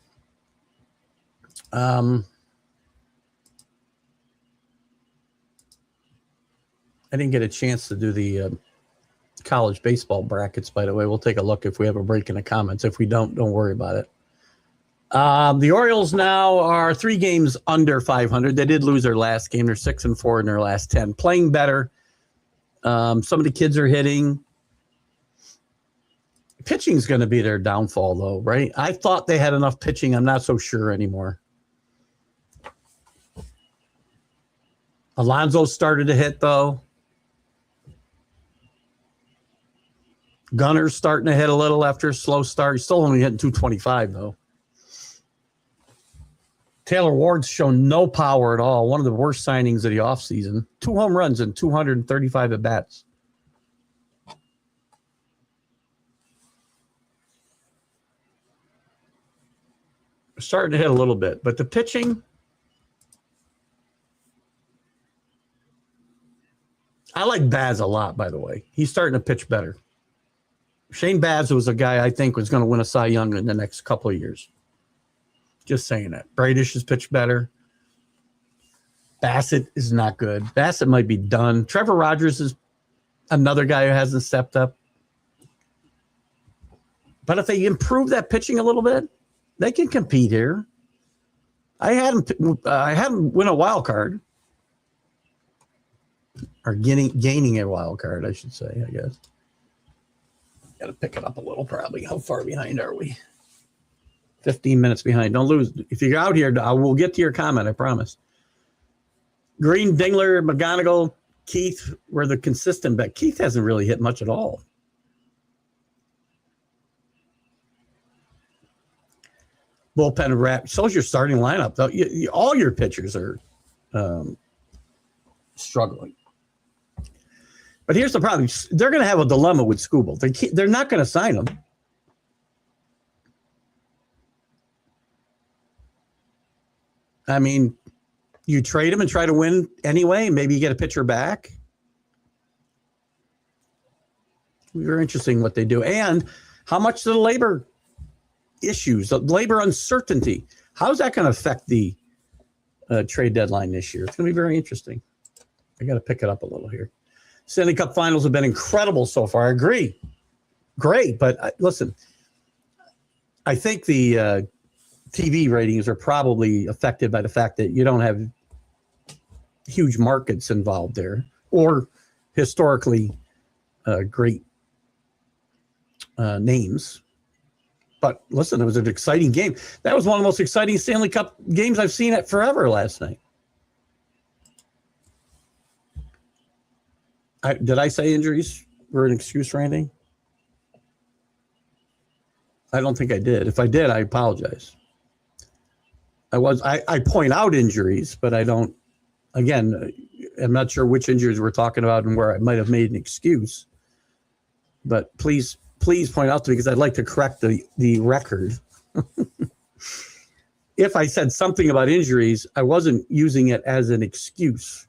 I didn't get a chance to do the college baseball brackets, by the way. We'll take a look if we have a break in the comments. If we don't worry about it. The Orioles now are 3 games under 500. They did lose their last game. They're 6-4 in their last 10. Playing better. Some of the kids are hitting. Pitching's going to be their downfall, though, right? I thought they had enough pitching. I'm not so sure anymore. Alonso started to hit, though. Gunner's starting to hit a little after a slow start. He's still only hitting 225, though. Taylor Ward's shown no power at all. One of the worst signings of the offseason. 2 home runs and 235 at-bats. Starting to hit a little bit. But the pitching, I like Baz a lot, by the way. He's starting to pitch better. Shane Baz was a guy I think was going to win a Cy Young in the next couple of years. Just saying that. Bradish has pitched better. Bassett is not good. Bassett might be done. Trevor Rogers is Another guy who hasn't stepped up. But if they improve that pitching a little bit, they can compete here. I had them win a wild card, or gaining a wild card, I should say. I guess. Got to pick it up a little, probably. How far behind are we? 15 minutes behind. Don't lose. If you're out here, I will get to your comment. I promise. Green, Dingler, McGonigal, Keith were the consistent bet. Keith hasn't really hit much at all. Bullpen wrap. So's your starting lineup, though. All your pitchers are struggling. But here's the problem. They're going to have a dilemma with Skubal. They're not going to sign him. I mean, you trade him and try to win anyway. Maybe you get a pitcher back. It'll be very interesting what they do. And how much the labor issues, the labor uncertainty, how's that going to affect the trade deadline this year? It's going to be very interesting. I got to pick it up a little here. Stanley Cup finals have been incredible so far. I agree. Great. But listen, I think the TV ratings are probably affected by the fact that you don't have huge markets involved there or historically great names. But listen, it was an exciting game. That was one of the most exciting Stanley Cup games I've seen at forever last night. Did I say injuries were an excuse for anything? I don't think I did. If I did, I apologize. I point out injuries, but I don't, again, I'm not sure which injuries we're talking about and where I might have made an excuse. But please point out to me, because I'd like to correct the record. If I said something about injuries, I wasn't using it as an excuse.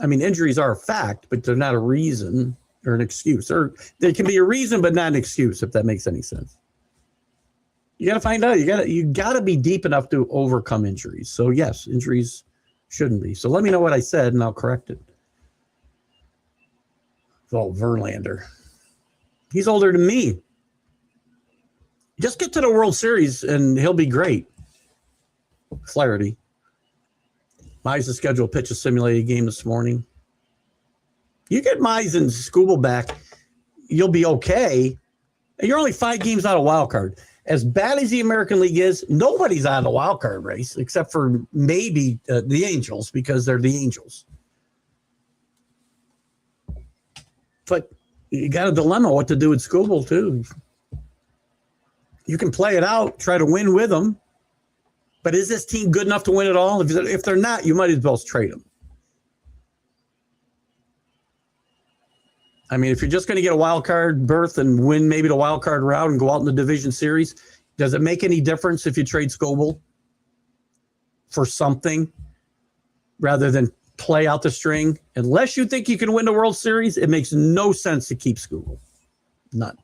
I mean, injuries are a fact, but they're not a reason or an excuse. Or they can be a reason, but not an excuse, if that makes any sense. You got to find out. You got to be deep enough to overcome injuries. So yes, injuries shouldn't be. So let me know what I said, and I'll correct it. Oh, Verlander. He's older than me. Just get to the World Series, and he'll be great. Flaherty. Mize is scheduled to pitch a simulated game this morning. You get Mize and Skubal back, you'll be okay. You're only 5 games out of wild card. As bad as the American League is, nobody's out of the wild card race except for maybe the Angels, because they're the Angels. But you got a dilemma what to do with Skubal, too. You can play it out, try to win with them. But is this team good enough to win it all? If they're not, you might as well trade them. I mean, if you're just going to get a wild card berth and win maybe the wild card route and go out in the division series, does it make any difference if you trade Skubal for something rather than play out the string? Unless you think you can win the World Series, it makes no sense to keep Skubal. None.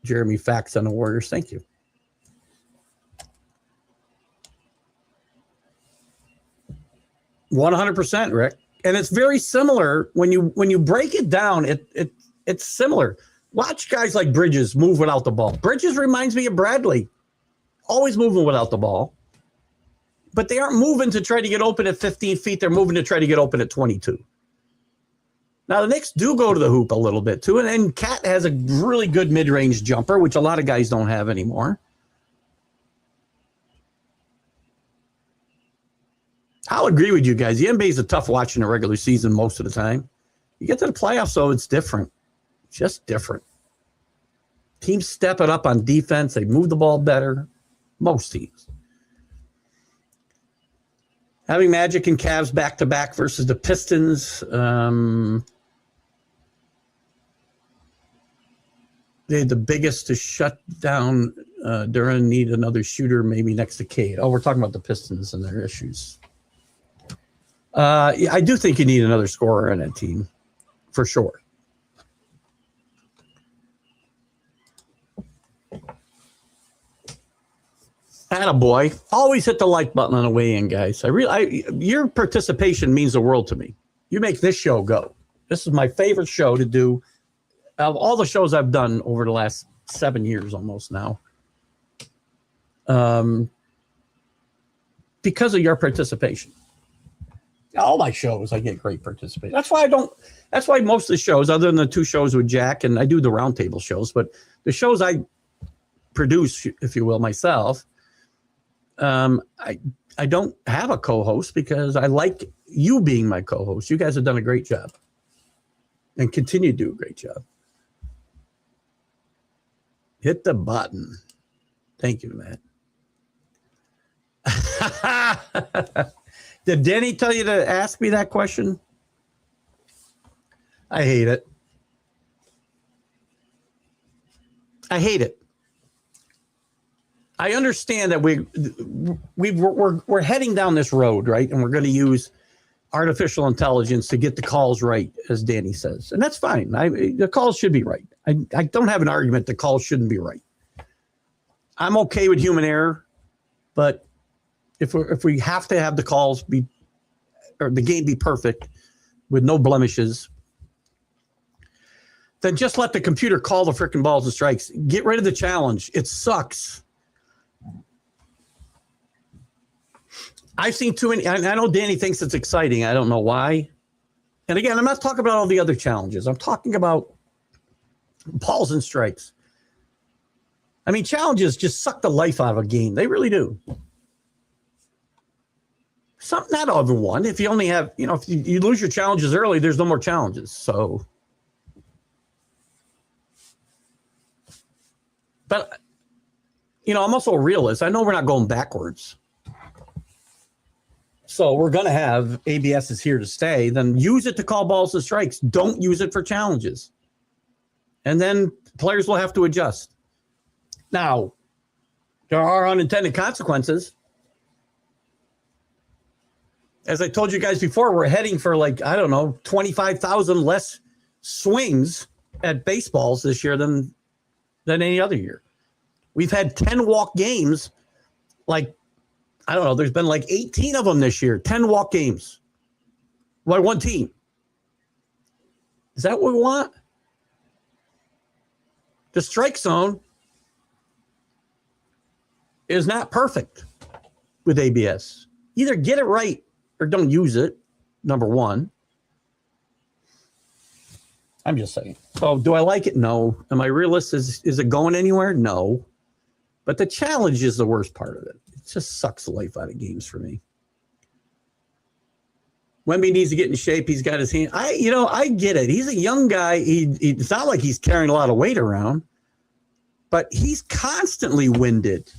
Jeremy Fax on the Warriors. Thank you. $100%, Rick. And it's very similar when you break it down. It's similar. Watch guys like Bridges move without the ball. Bridges reminds me of Bradley, always moving without the ball. But they aren't moving to try to get open at 15 feet. They're moving to try to get open at 22. Now the Knicks do go to the hoop a little bit too, and Cat has a really good mid-range jumper, which a lot of guys don't have anymore. I'll agree with you guys. The NBA is a tough watch in the regular season most of the time. You get to the playoffs, though, it's different. Just different. Teams step it up on defense. They move the ball better. Most teams. Having Magic and Cavs back-to-back versus the Pistons. They had the biggest to shut down. Duran need another shooter maybe next to Cade. Oh, we're talking about the Pistons and their issues. Yeah, I do think you need another scorer in that team, for sure. Attaboy. Always hit the like button on the way in, guys. Your participation means the world to me. You make this show go. This is my favorite show to do. Of all the shows I've done over the last 7 years almost now. Because of your participation. All my shows, I get great participation. That's why most of the shows, other than the 2 shows with Jack, and I do the roundtable shows, but the shows I produce, if you will, myself, I don't have a co-host because I like you being my co-host. You guys have done a great job and continue to do a great job. Hit the button. Thank you, Matt. Did Denny tell you to ask me that question? I hate it. I hate it. I understand that we're heading down this road, right? And we're going to use artificial intelligence to get the calls right, as Danny says. And that's fine. The calls should be right. I don't have an argument the calls shouldn't be right. I'm okay with human error, but if we have to have the calls be, or the game be perfect with no blemishes, then just let the computer call the freaking balls and strikes. Get rid of the challenge. It sucks. I've seen too many. I know Danny thinks it's exciting. I don't know why. And again, I'm not talking about all the other challenges. I'm talking about balls and strikes. I mean, challenges just suck the life out of a game. They really do. Not everyone. If you only have, if you lose your challenges early, there's no more challenges. So, but, I'm also a realist. I know we're not going backwards. So we're going to have ABS is here to stay. Then use it to call balls and strikes. Don't use it for challenges. And then players will have to adjust. Now, there are unintended consequences. As I told you guys before, we're heading for 25,000 less swings at baseballs this year than any other year. We've had 10 walk games. There's been 18 of them this year. 10 walk games. By one team. Is that what we want? The strike zone is not perfect with ABS. Either get it right or don't use it, number one. I'm just saying. So do I like it? No. Am I realistic? Is it going anywhere? No. But the challenge is the worst part of it. It just sucks the life out of games for me. Wemby needs to get in shape. He's got his hand. I get it. He's a young guy. It's not like he's carrying a lot of weight around, but he's constantly winded.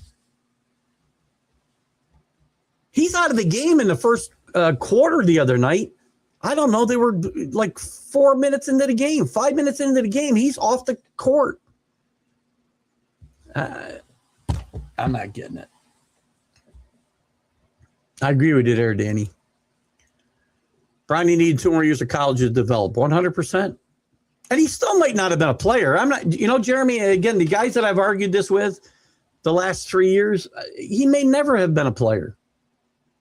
He's out of the game in the first quarter the other night. I don't know. They were 4 minutes into the game, 5 minutes into the game. He's off the court. I'm not getting it. I agree with you there, Danny. Bronny needed 2 more years of college to develop, 100%. And he still might not have been a player. I'm not, Jeremy, again, the guys that I've argued this with the last 3 years, he may never have been a player.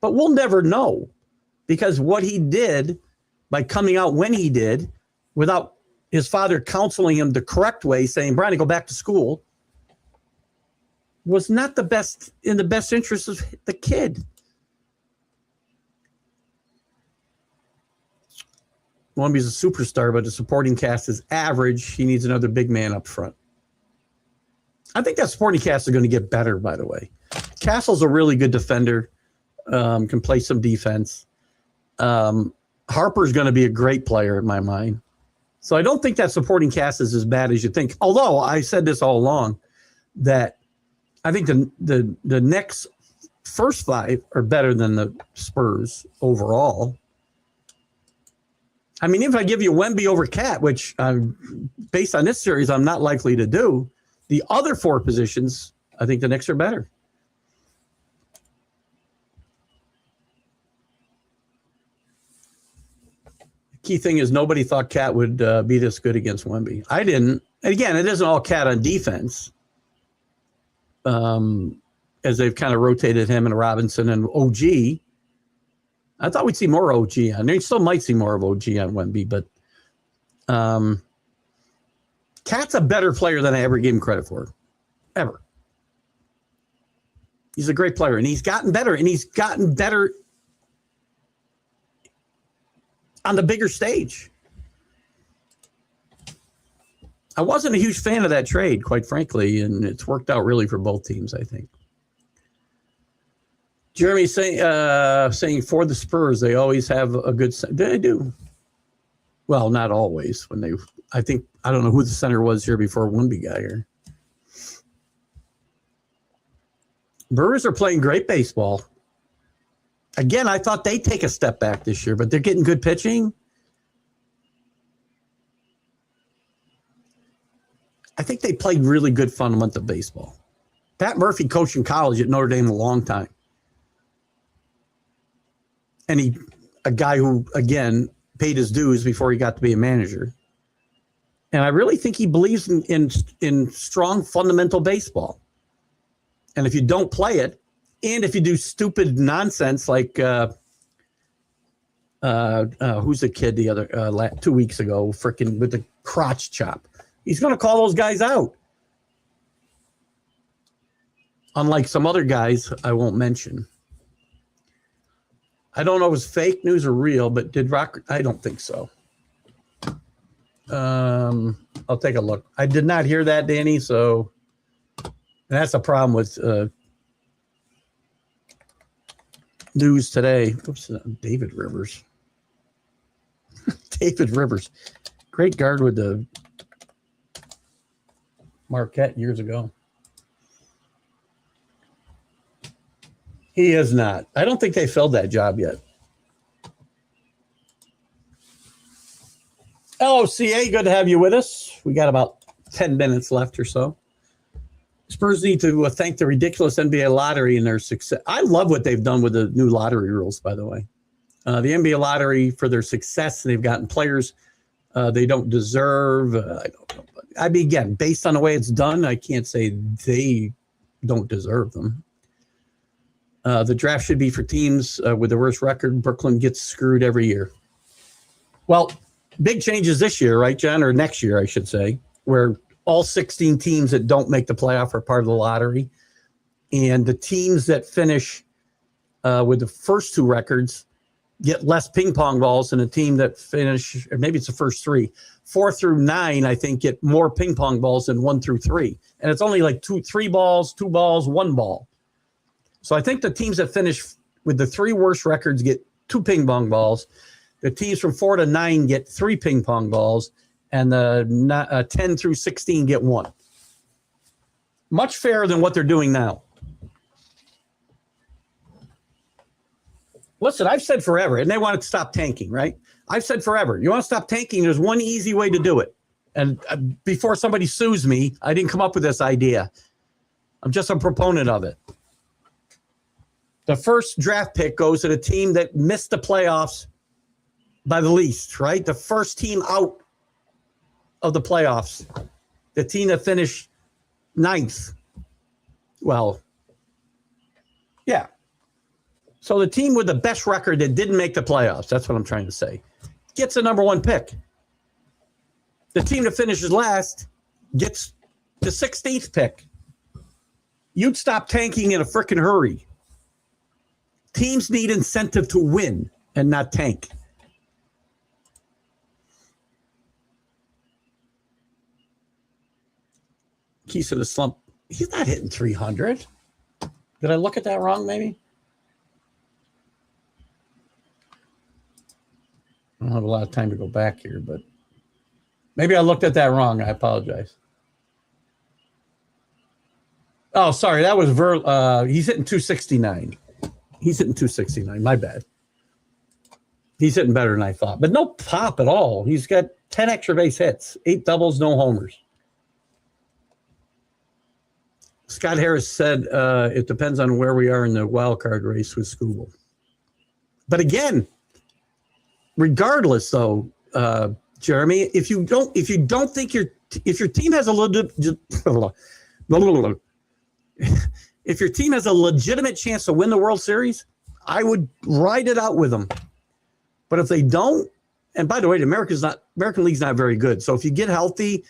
But we'll never know because what he did by coming out when he did without his father counseling him the correct way, saying, Bronny, go back to school, was not in the best interest of the kid. Wemby's a superstar, but the supporting cast is average. He needs another big man up front. I think that supporting cast is going to get better, by the way. Castle's a really good defender, can play some defense. Harper's going to be a great player in my mind. So I don't think that supporting cast is as bad as you think. Although I said this all along, that I think the next first 5 are better than the Spurs overall. I mean, if I give you Wemby over Cat, which based on this series, I'm not likely to do, the other 4 positions, I think the Knicks are better. The key thing is nobody thought Cat would be this good against Wemby. I didn't. And again, it isn't all Cat on defense. As they've kind of rotated him and Robinson and OG. I thought we'd see more OG on. You still might see more of OG on Wemby, but Cat's a better player than I ever gave him credit for, ever. He's a great player, and he's gotten better, on the bigger stage. I wasn't a huge fan of that trade, quite frankly, and it's worked out really for both teams, I think. Jeremy saying for the Spurs, they always have a good. They do. Well, not always. I don't know who the center was here before Wemby got here. Brewers are playing great baseball. Again, I thought they'd take a step back this year, but they're getting good pitching. I think they played really good fundamental baseball. Pat Murphy coached in college at Notre Dame a long time. And a guy who, again, paid his dues before he got to be a manager. And I really think he believes in strong fundamental baseball. And if you don't play it, and if you do stupid nonsense like who's the kid the other 2 weeks ago, freaking with the crotch chop, he's going to call those guys out. Unlike some other guys I won't mention. I don't know if it's fake news or real, but did Rock? I don't think so. I'll take a look. I did not hear that, Danny. So that's a problem with news today. Oops, David Rivers. David Rivers, great guard with the Marquette years ago. He is not. I don't think they filled that job yet. LOCA, good to have you with us. We got about 10 minutes left or so. Spurs need to thank the ridiculous NBA lottery and their success. I love what they've done with the new lottery rules, by the way. The NBA lottery, for their success, they've gotten players they don't deserve. I don't know. I mean, again, based on the way it's done, I can't say they don't deserve them. The draft should be for teams with the worst record. Brooklyn gets screwed every year. Well, big changes this year, right, John? Or next year, I should say, where all 16 teams that don't make the playoff are part of the lottery. And the teams that finish with the first two records get less ping pong balls than a team that finish, or maybe it's the first three. 4 through 9, I think, get more ping pong balls than 1 through 3. And it's only like 3 balls, 2 balls, 1 ball. So I think the teams that finish with the 3 worst records get 2 ping pong balls. The teams from 4 to 9 get 3 ping pong balls, and the 10 through 16 get 1. Much fairer than what they're doing now. Listen, I've said forever, and they want to stop tanking, right? I've said forever, you want to stop tanking, there's one easy way to do it. And before somebody sues me, I didn't come up with this idea. I'm just a proponent of it. The first draft pick goes to the team that missed the playoffs by the least, right? The first team out of the playoffs, the team that finished 9th. Well, yeah. So the team with the best record that didn't make the playoffs, that's what I'm trying to say, gets the number 1 pick. The team that finishes last gets the 16th pick. You'd stop tanking in a freaking hurry. Teams need incentive to win and not tank. Keys to the slump. He's not hitting 300. Did I look at that wrong, maybe? I don't have a lot of time to go back here, but maybe I looked at that wrong. I apologize. Oh, sorry. That was he's hitting 269. He's hitting 269. My bad. He's hitting better than I thought, but no pop at all. He's got 10 extra base hits, 8 doubles, no homers. Scott Harris said it depends on where we are in the wild card race with Scooble. But again, regardless, though, Jeremy, if you don't think if your team has a if your team has a legitimate chance to win the World Series, I would ride it out with them. But if they don't, and by the way, the American League's not very good. So if you get healthy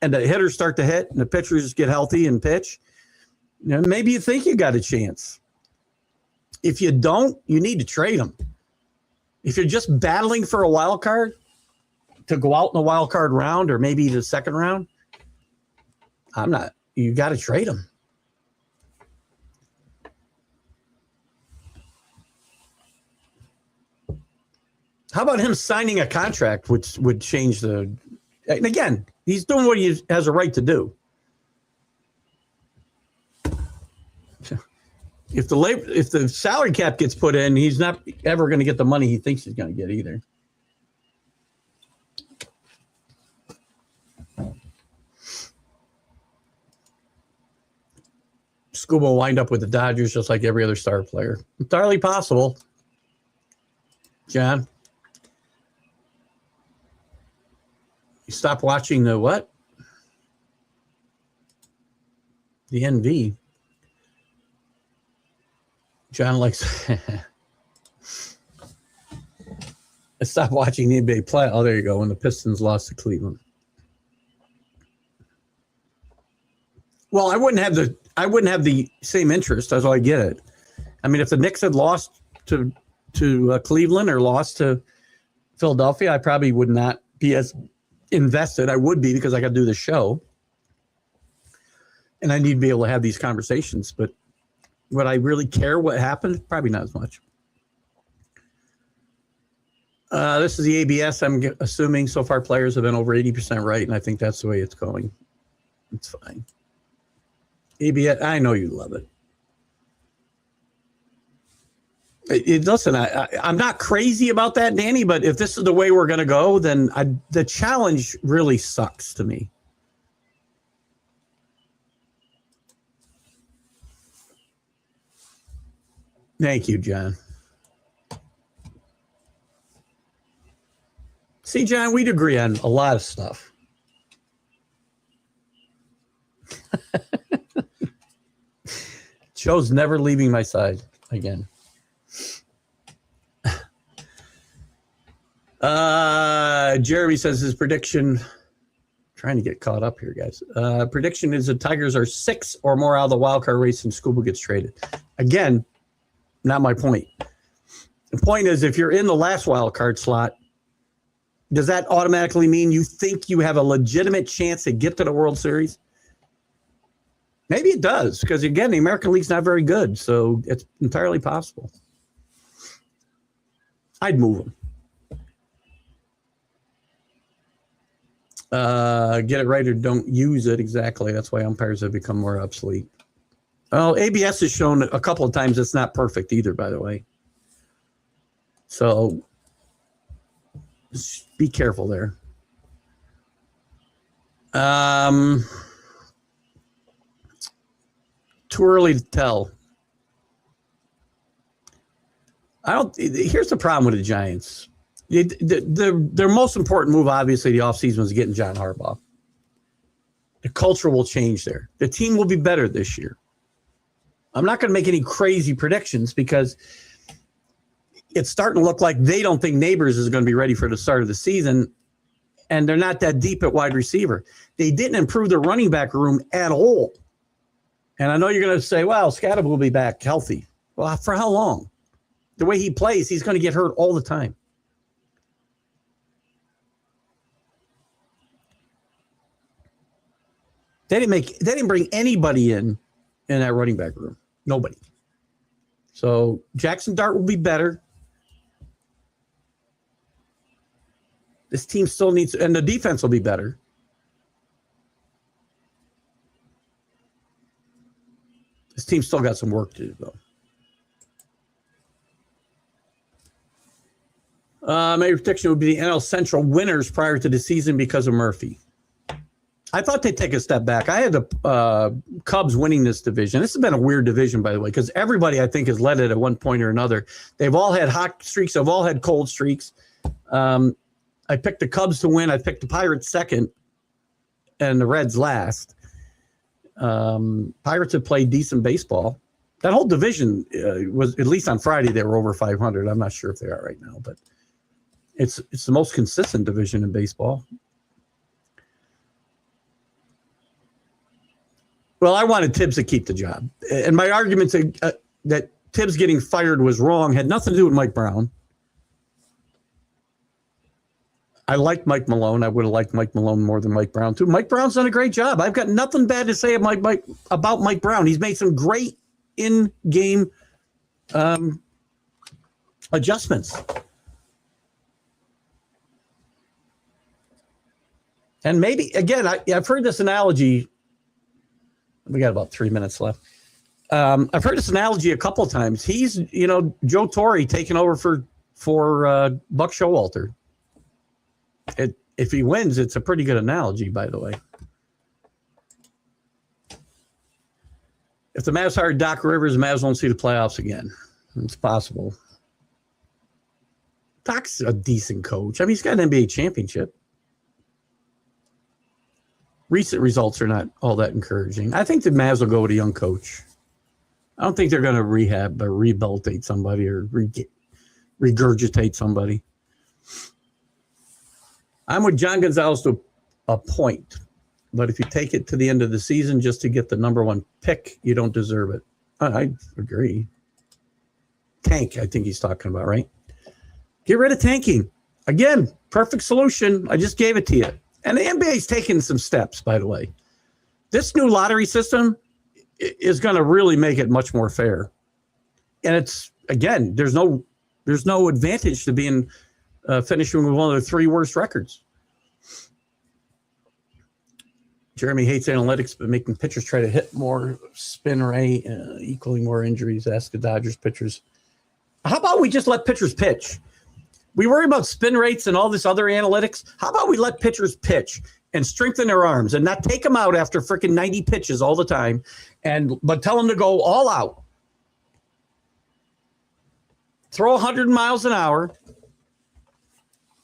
and the hitters start to hit and the pitchers get healthy and pitch, maybe you think you got a chance. If you don't, you need to trade them. If you're just battling for a wild card to go out in the wild card round or maybe the second round, you got to trade them. How about him signing a contract, which would change and again, he's doing what he has a right to do. If the salary cap gets put in, he's not ever going to get the money he thinks he's going to get either. Scuba will wind up with the Dodgers just like every other star player. Entirely possible. John, you stop watching the what? The NV. John likes. I stopped watching the NBA play. Oh, there you go. When the Pistons lost to Cleveland. Well, I wouldn't have the same interest. That's why I get it. I mean, if the Knicks had lost to Cleveland or lost to Philadelphia, I probably would not be as invested. I would be because I got to do the show, and I need to be able to have these conversations. But would I really care what happened? Probably not as much. This is the ABS. I'm assuming so far players have been over 80% right, and I think that's the way it's going. It's fine. ABS, I know you love it. Listen, I'm not crazy about that, Danny, but if this is the way we're going to go, then the challenge really sucks to me. Thank you, John. See, John, we'd agree on a lot of stuff. Joe's never leaving my side again. Jeremy says his prediction, trying to get caught up here, guys. Prediction is the Tigers are 6 or more out of the wild card race and Scuba gets traded. Again, not my point. The point is, if you're in the last wild card slot, does that automatically mean you think you have a legitimate chance to get to the World Series? Maybe it does, because again, the American League's not very good, so it's entirely possible. I'd move them. Get it right or don't use it. Exactly. That's why umpires have become more obsolete. Well, ABS has shown a couple of times it's not perfect either, by the way. So just be careful there. Too early to tell. Here's the problem with the Giants. Their most important move, obviously, the offseason was getting John Harbaugh. The culture will change there. The team will be better this year. I'm not going to make any crazy predictions because it's starting to look like they don't think Neighbors is going to be ready for the start of the season, and they're not that deep at wide receiver. They didn't improve their running back room at all. And I know you're going to say, well, Scatterbo will be back healthy. Well, for how long? The way he plays, he's going to get hurt all the time. They didn't bring anybody in that running back room. Nobody. So Jackson Dart will be better. This team still needs, and the defense will be better. This team still got some work to do, though. My prediction would be the NL Central winners prior to the season because of Murphy. I thought they'd take a step back. I had the Cubs winning this division. This has been a weird division, by the way, because everybody, I think, has led it at one point or another. They've all had hot streaks. They've all had cold streaks. I picked the Cubs to win. I picked the Pirates second and the Reds last. Pirates have played decent baseball. That whole division was, at least on Friday, they were over 500. I'm not sure if they are right now, but it's the most consistent division in baseball. Well, I wanted Tibbs to keep the job. And my argument that Tibbs getting fired was wrong had nothing to do with Mike Brown. I like Mike Malone. I would have liked Mike Malone more than Mike Brown, too. Mike Brown's done a great job. I've got nothing bad to say about Mike Brown. He's made some great in-game adjustments. And maybe, again, I've heard this analogy. We got about 3 minutes left. I've heard this analogy a couple of times. He's, Joe Torre taking over for Buck Showalter. If he wins, it's a pretty good analogy, by the way. If the Mavs hired Doc Rivers, the Mavs won't see the playoffs again. It's possible. Doc's a decent coach. I mean, he's got an NBA championship. Recent results are not all that encouraging. I think the Mavs will go with a young coach. I don't think they're going to rehab or rehabilitate somebody or regurgitate somebody. I'm with John Gonzalez to a point, but if you take it to the end of the season just to get the number one pick, you don't deserve it. I agree. Tank, I think he's talking about, right? Get rid of tanking. Again, perfect solution. I just gave it to you. And the NBA's taken some steps, by the way. This new lottery system is going to really make it much more fair. And it's, again, there's no advantage to being finishing with one of the three worst records. Jeremy hates analytics, but making pitchers try to hit more spin rate, equaling more injuries. Ask the Dodgers pitchers. How about we just let pitchers pitch? We worry about spin rates and all this other analytics. How about we let pitchers pitch and strengthen their arms and not take them out after freaking 90 pitches all the time, but tell them to go all out. Throw 100 miles an hour.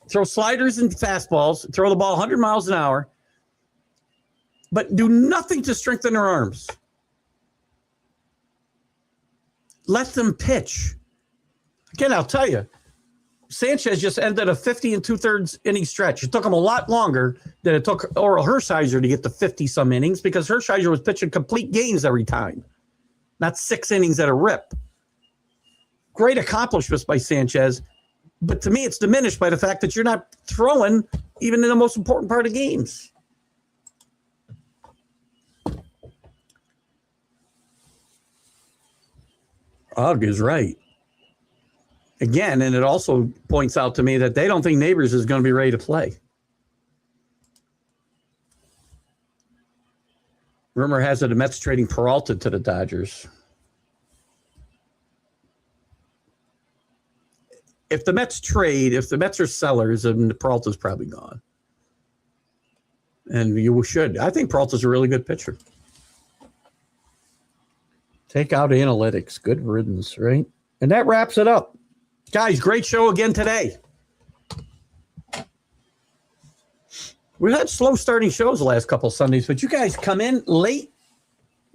Throw sliders and fastballs. Throw the ball 100 miles an hour. But do nothing to strengthen their arms. Let them pitch. Again, I'll tell you, Sanchez just ended a 50 2/3 inning stretch. It took him a lot longer than it took Oral Hershiser to get to 50-some innings because Hershiser was pitching complete games every time, not 6 innings at a rip. Great accomplishments by Sanchez, but to me it's diminished by the fact that you're not throwing even in the most important part of games. Og is right. Again, and it also points out to me that they don't think Neighbors is going to be ready to play. Rumor has it the Mets trading Peralta to the Dodgers. If the Mets are sellers, then Peralta's probably gone. And you should. I think Peralta's a really good pitcher. Take out analytics. Good riddance, right? And that wraps it up. Guys, great show again today. We've had slow starting shows the last couple of Sundays, but you guys come in late,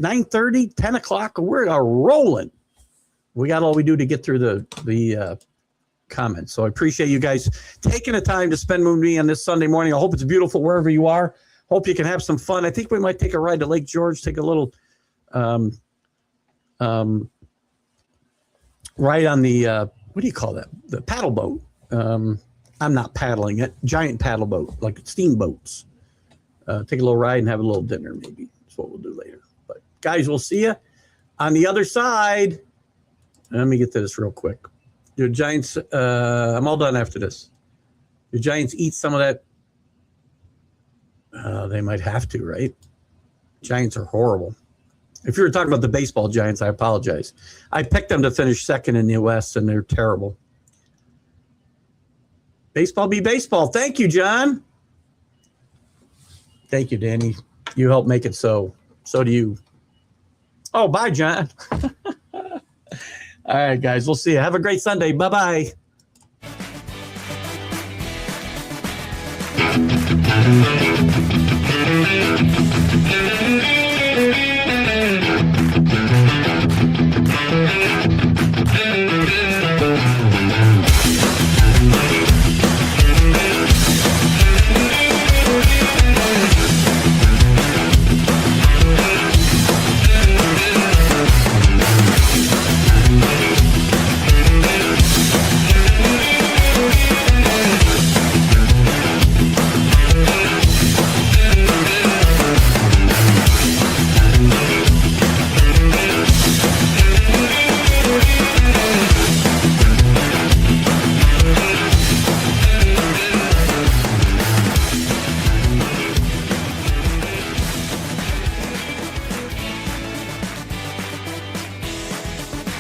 9:30, 10 o'clock. We're rolling. We got all we do to get through the comments. So I appreciate you guys taking the time to spend with me on this Sunday morning. I hope it's beautiful wherever you are. Hope you can have some fun. I think we might take a ride to Lake George, take a little ride on the what do you call that? The paddle boat. I'm not paddling it. Giant paddle boat, like steamboats. Take a little ride and have a little dinner, maybe. That's what we'll do later. But guys, we'll see you on the other side. Let me get to this real quick. Your Giants, I'm all done after this. Your Giants eat some of that. They might have to, right? Giants are horrible. If you were talking about the baseball Giants, I apologize. I picked them to finish second in the West, and they're terrible. Baseball be baseball. Thank you, John. Thank you, Danny. You helped make it so. So do you. Oh, bye, John. All right, guys. We'll see you. Have a great Sunday. Bye-bye. Thank you.